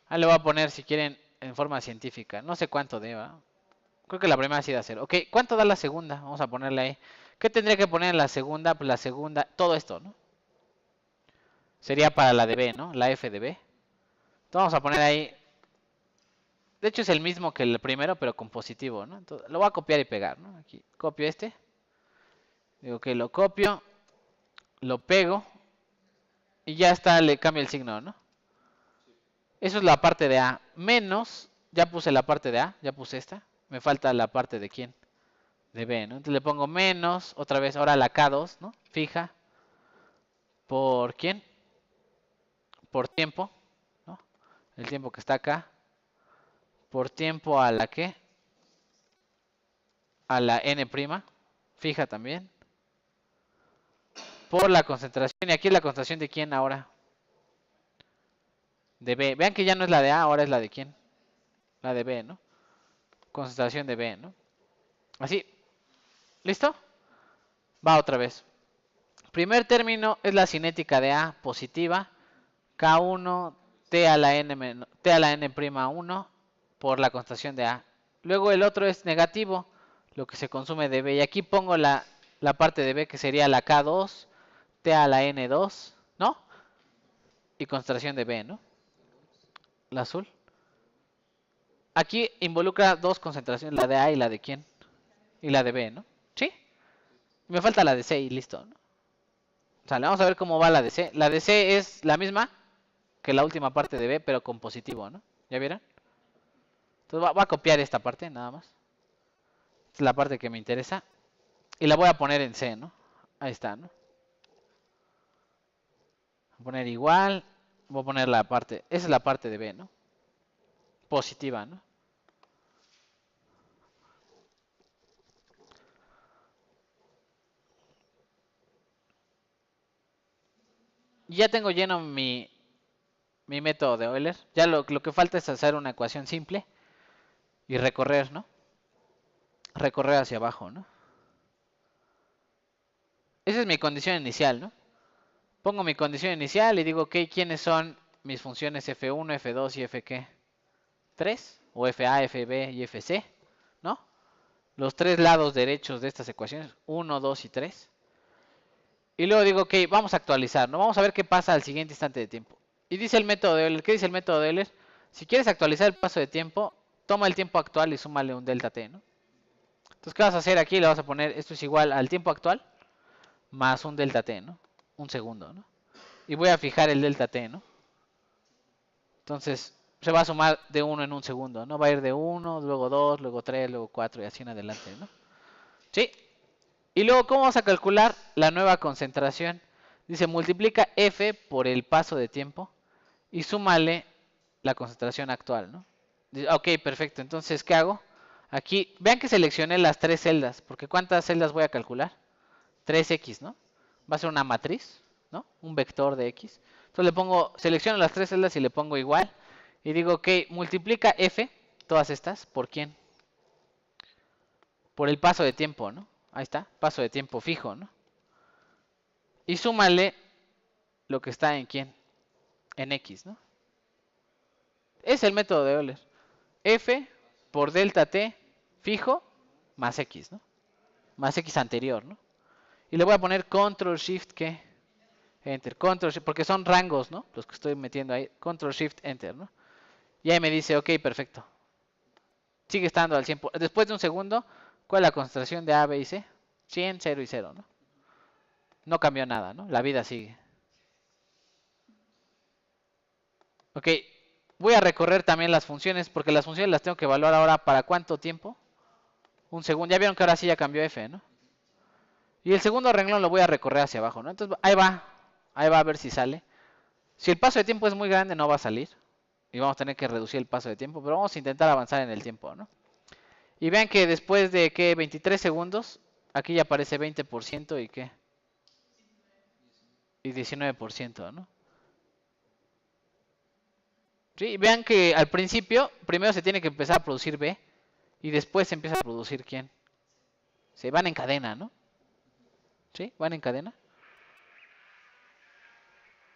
Ahí le voy a poner, si quieren, en forma científica. No sé cuánto deba. Creo que la primera sí da 0. Ok, ¿cuánto da la segunda? Vamos a ponerle ahí. ¿Qué tendría que poner en la segunda? Pues la segunda, todo esto, ¿no? Sería para la de B, ¿no? La F de B. Entonces vamos a poner ahí. De hecho es el mismo que el primero, pero con positivo, ¿no? Entonces lo voy a copiar y pegar, ¿no? Aquí copio este. Digo que lo copio, lo pego y ya está, le cambio el signo, ¿no? Eso es la parte de A. Menos, ya puse la parte de A, ya puse esta. Me falta la parte de quién, de B, ¿no? Entonces le pongo menos, otra vez, ahora la K2, ¿no? Fija. ¿Por quién? Por tiempo, ¿no? El tiempo que está acá. Por tiempo a la que, a la N', fija también. Por la concentración, y aquí es la concentración de quién ahora. De B. Vean que ya no es la de A, ahora es la de quién. La de B, ¿no? Concentración de B, ¿no? Así. ¿Listo? Va otra vez. Primer término es la cinética de A positiva. K1 T a la N, T a la N'1 por la concentración de A. Luego el otro es negativo, lo que se consume de B. Y aquí pongo la parte de B que sería la K2 T a la N2, ¿no? Y concentración de B, ¿no? La azul. Aquí involucra dos concentraciones, la de A y la de quién. Y la de B, ¿no? ¿Sí? Me falta la de C y listo, ¿no? Sale, vamos a ver cómo va la de C. La de C es la misma que la última parte de B, pero con positivo, ¿no? ¿Ya vieron? Entonces va a copiar esta parte, nada más. Esta es la parte que me interesa. Y la voy a poner en C, ¿no? Ahí está, ¿no? Voy a poner igual. Voy a poner la parte, esa es la parte de B, ¿no? Positiva, ¿no? Ya tengo lleno mi método de Euler. Ya lo que falta es hacer una ecuación simple y recorrer, ¿no? Recorrer hacia abajo, ¿no? Esa es mi condición inicial, ¿no? Pongo mi condición inicial y digo, ok, ¿quiénes son mis funciones f1, f2 y f qué? 3 o fa, fb y fc, ¿no? Los tres lados derechos de estas ecuaciones, 1, 2 y 3. Y luego digo, ok, vamos a actualizar, ¿no? Vamos a ver qué pasa al siguiente instante de tiempo. Y dice el método de Euler, ¿qué dice el método de Euler? Si quieres actualizar el paso de tiempo, toma el tiempo actual y súmale un delta t, ¿no? Entonces, ¿qué vas a hacer aquí? Le vas a poner, esto es igual al tiempo actual más un delta t, ¿no? Un segundo, ¿no? Y voy a fijar el delta t, ¿no? Entonces, se va a sumar de 1 en un segundo, ¿no? Va a ir de 1, luego 2, luego 3, luego 4 y así en adelante, ¿no? ¿Sí? Y luego, ¿cómo vamos a calcular la nueva concentración? Dice, multiplica F por el paso de tiempo y súmale la concentración actual, ¿no? Dice, ok, perfecto. Entonces, ¿qué hago? Aquí, vean que seleccioné las tres celdas, porque ¿cuántas celdas voy a calcular? 3x, ¿no? Va a ser una matriz, ¿no? Un vector de x. Entonces le pongo, selecciono las tres celdas y le pongo igual. Y digo, ok, multiplica F, todas estas, ¿por quién? Por el paso de tiempo, ¿no? Ahí está, paso de tiempo fijo, ¿no? Y súmale lo que está en quién, en x, ¿no? Es el método de Euler. F por delta t fijo más x, ¿no? Más x anterior, ¿no? Y le voy a poner control shift, ¿qué? Enter, control shift, porque son rangos, ¿no? Los que estoy metiendo ahí. Control shift enter, ¿no? Y ahí me dice, ok, perfecto. Sigue estando al 100. Después de un segundo, ¿cuál es la concentración de A, B y C? 100, 0 y 0, ¿no? No cambió nada, ¿no? La vida sigue. Ok, voy a recorrer también las funciones, porque las funciones las tengo que evaluar ahora para ¿cuánto tiempo? Un segundo. Ya vieron que ahora sí ya cambió F, ¿no? Y el segundo renglón lo voy a recorrer hacia abajo, ¿no? Entonces ahí va a ver si sale. Si el paso de tiempo es muy grande, no va a salir. Y vamos a tener que reducir el paso de tiempo, pero vamos a intentar avanzar en el tiempo, ¿no? Y vean que después de, ¿qué? 23 segundos, aquí ya aparece 20% y ¿qué? Y 19%, ¿no? Sí, vean que al principio, primero se tiene que empezar a producir B y después se empieza a producir ¿quién? Se van en cadena, ¿no? ¿Sí? Van en cadena.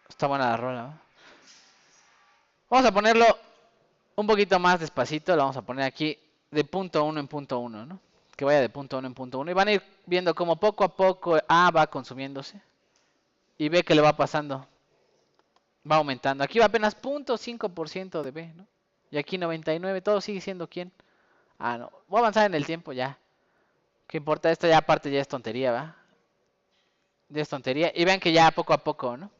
Está buena la rola, ¿no? Vamos a ponerlo un poquito más despacito. Lo vamos a poner aquí de punto uno en punto uno, ¿no? Que vaya de punto uno en punto uno. Y van a ir viendo como poco a poco A va consumiéndose. Y B que le va pasando. Va aumentando. Aquí va apenas 0.5% de B, ¿no? Y aquí 99. Todo sigue siendo ¿quién? Ah, no. Voy a avanzar en el tiempo ya. ¿Qué importa? Esto ya aparte ya es tontería, ¿va? Ya es tontería. Y vean que ya poco a poco, ¿no?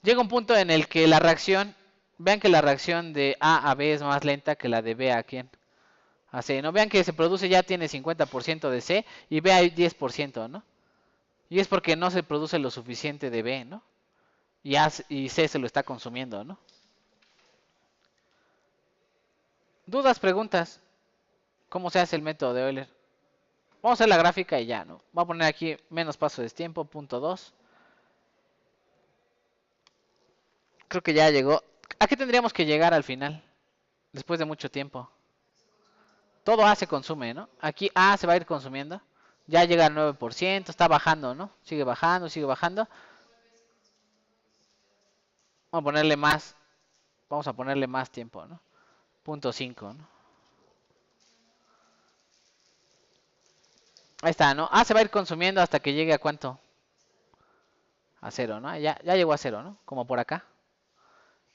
Llega un punto en el que la reacción, vean que la reacción de A a B es más lenta que la de B a quién, a C, ¿no? Vean que se produce ya tiene 50% de C y B hay 10%, ¿no? Y es porque no se produce lo suficiente de B, ¿no? Y C se lo está consumiendo, ¿no? ¿Dudas, preguntas? ¿Cómo se hace el método de Euler? Vamos a hacer la gráfica y ya, ¿no? Voy a poner aquí menos paso de tiempo, punto 2. Creo que ya llegó. ¿A qué tendríamos que llegar al final? Después de mucho tiempo. Todo A se consume, ¿no? Aquí A se va a ir consumiendo. Ya llega al 9%, está bajando, ¿no? Sigue bajando, sigue bajando. Vamos a ponerle más. Vamos a ponerle más tiempo, ¿no? Punto 5, ¿no? Ahí está, ¿no? A se va a ir consumiendo hasta que llegue a ¿cuánto? A 0, ¿no? Ya llegó a 0, ¿no? Como por acá.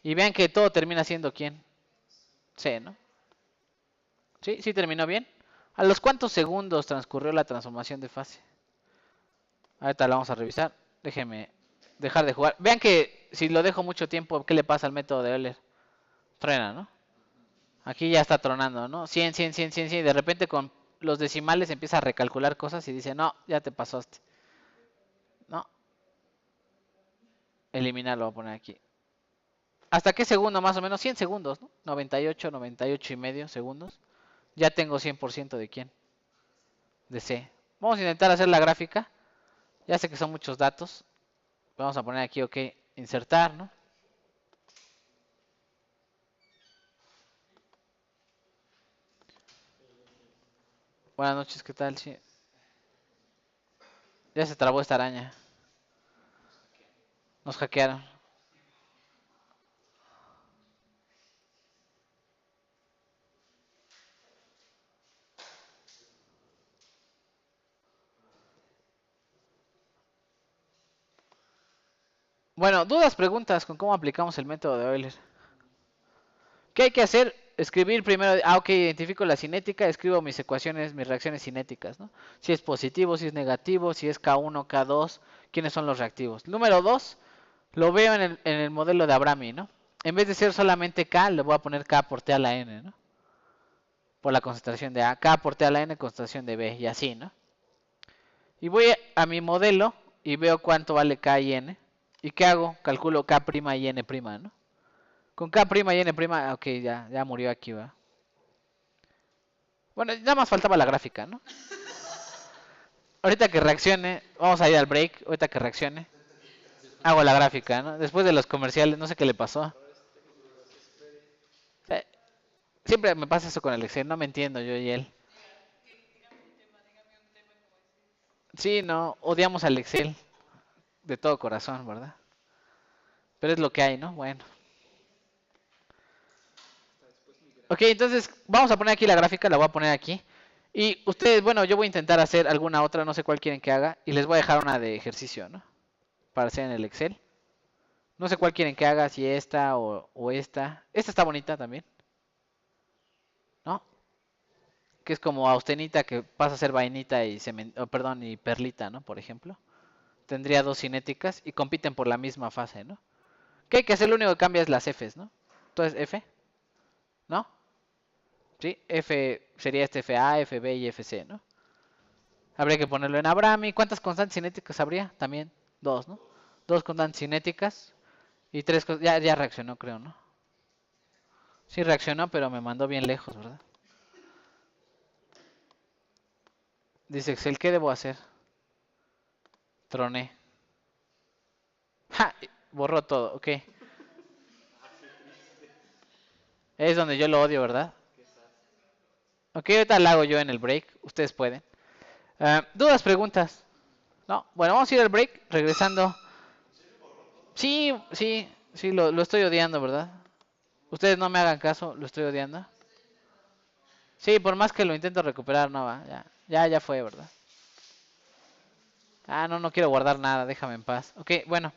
Y vean que todo termina siendo ¿quién? C, ¿no? ¿Sí? ¿Sí terminó bien? ¿A los cuántos segundos transcurrió la transformación de fase? Ahorita la vamos a revisar. Déjenme dejar de jugar. Vean que si lo dejo mucho tiempo, ¿qué le pasa al método de Euler? Truena, ¿no? Aquí ya está tronando, ¿no? 100, 100, 100, 100, 100. Y de repente con los decimales empieza a recalcular cosas y dice, no, ya te pasaste. No, eliminar lo voy a poner aquí. ¿Hasta qué segundo más o menos? 100 segundos, ¿no? 98, 98 y medio segundos. Ya tengo 100% de quién. De C. Vamos a intentar hacer la gráfica. Ya sé que son muchos datos. Vamos a poner aquí, ok, insertar, ¿no? Buenas noches, ¿qué tal? Sí. Ya se trabó esta araña. Nos hackearon. Bueno, dudas, preguntas con cómo aplicamos el método de Euler. ¿Qué hay que hacer? Escribir primero, ok, identifico la cinética, escribo mis ecuaciones, mis reacciones cinéticas, ¿no? Si es positivo, si es negativo, si es K1, K2, quiénes son los reactivos. Número 2, lo veo en el modelo de Abrami, ¿no? En vez de ser solamente K, le voy a poner K por T a la N, ¿no? Por la concentración de A, K por T a la N, concentración de B, y así, ¿no? Y voy a mi modelo y veo cuánto vale K y N. ¿Y qué hago? Calculo K' y N', ¿no? Con K' y N', ok, ya murió aquí, va. Bueno, nada más faltaba la gráfica, ¿no? Ahorita que reaccione, vamos a ir al break, ahorita que reaccione, hago la gráfica, ¿no? Después de los comerciales, no sé qué le pasó. Eh, Siempre me pasa eso con el Excel, no me entiendo yo y él. Sí, no, odiamos al Excel de todo corazón, ¿verdad? Pero es lo que hay, ¿no? Bueno. Ok, entonces vamos a poner aquí la gráfica, la voy a poner aquí. Y ustedes, bueno, yo voy a intentar hacer alguna otra, no sé cuál quieren que haga. Y les voy a dejar una de ejercicio, ¿no? Para hacer en el Excel. No sé cuál quieren que haga, si esta o esta. Esta está bonita también, ¿no? Que es como austenita que pasa a ser vainita y perdón, y perlita, ¿no? Por ejemplo. Tendría dos cinéticas y compiten por la misma fase, ¿no? ¿Qué hay que hacer? Lo único que cambia es las Fs, ¿no? Entonces F, ¿no? Sí, F sería este FA, FB y FC, ¿no? Habría que ponerlo en Abrami. ¿Cuántas constantes cinéticas habría? También dos, ¿no? Dos constantes cinéticas y tres. Ya reaccionó, creo, ¿no? Sí reaccionó, pero me mandó bien lejos, ¿verdad? Dice Excel, ¿qué debo hacer? Troné. ¡Ja! Borró todo, ok. Es donde yo lo odio, ¿verdad? Ok, ahorita lo hago yo en el break. Ustedes pueden. ¿Dudas, preguntas? No. Bueno, vamos a ir al break. Regresando. Sí, Sí, sí, sí, lo estoy odiando, ¿verdad? Ustedes no me hagan caso, lo estoy odiando. Sí, por más que lo intento recuperar, no va. Ya fue, ¿verdad? Ah, no, no quiero guardar nada, déjame en paz. Ok, bueno.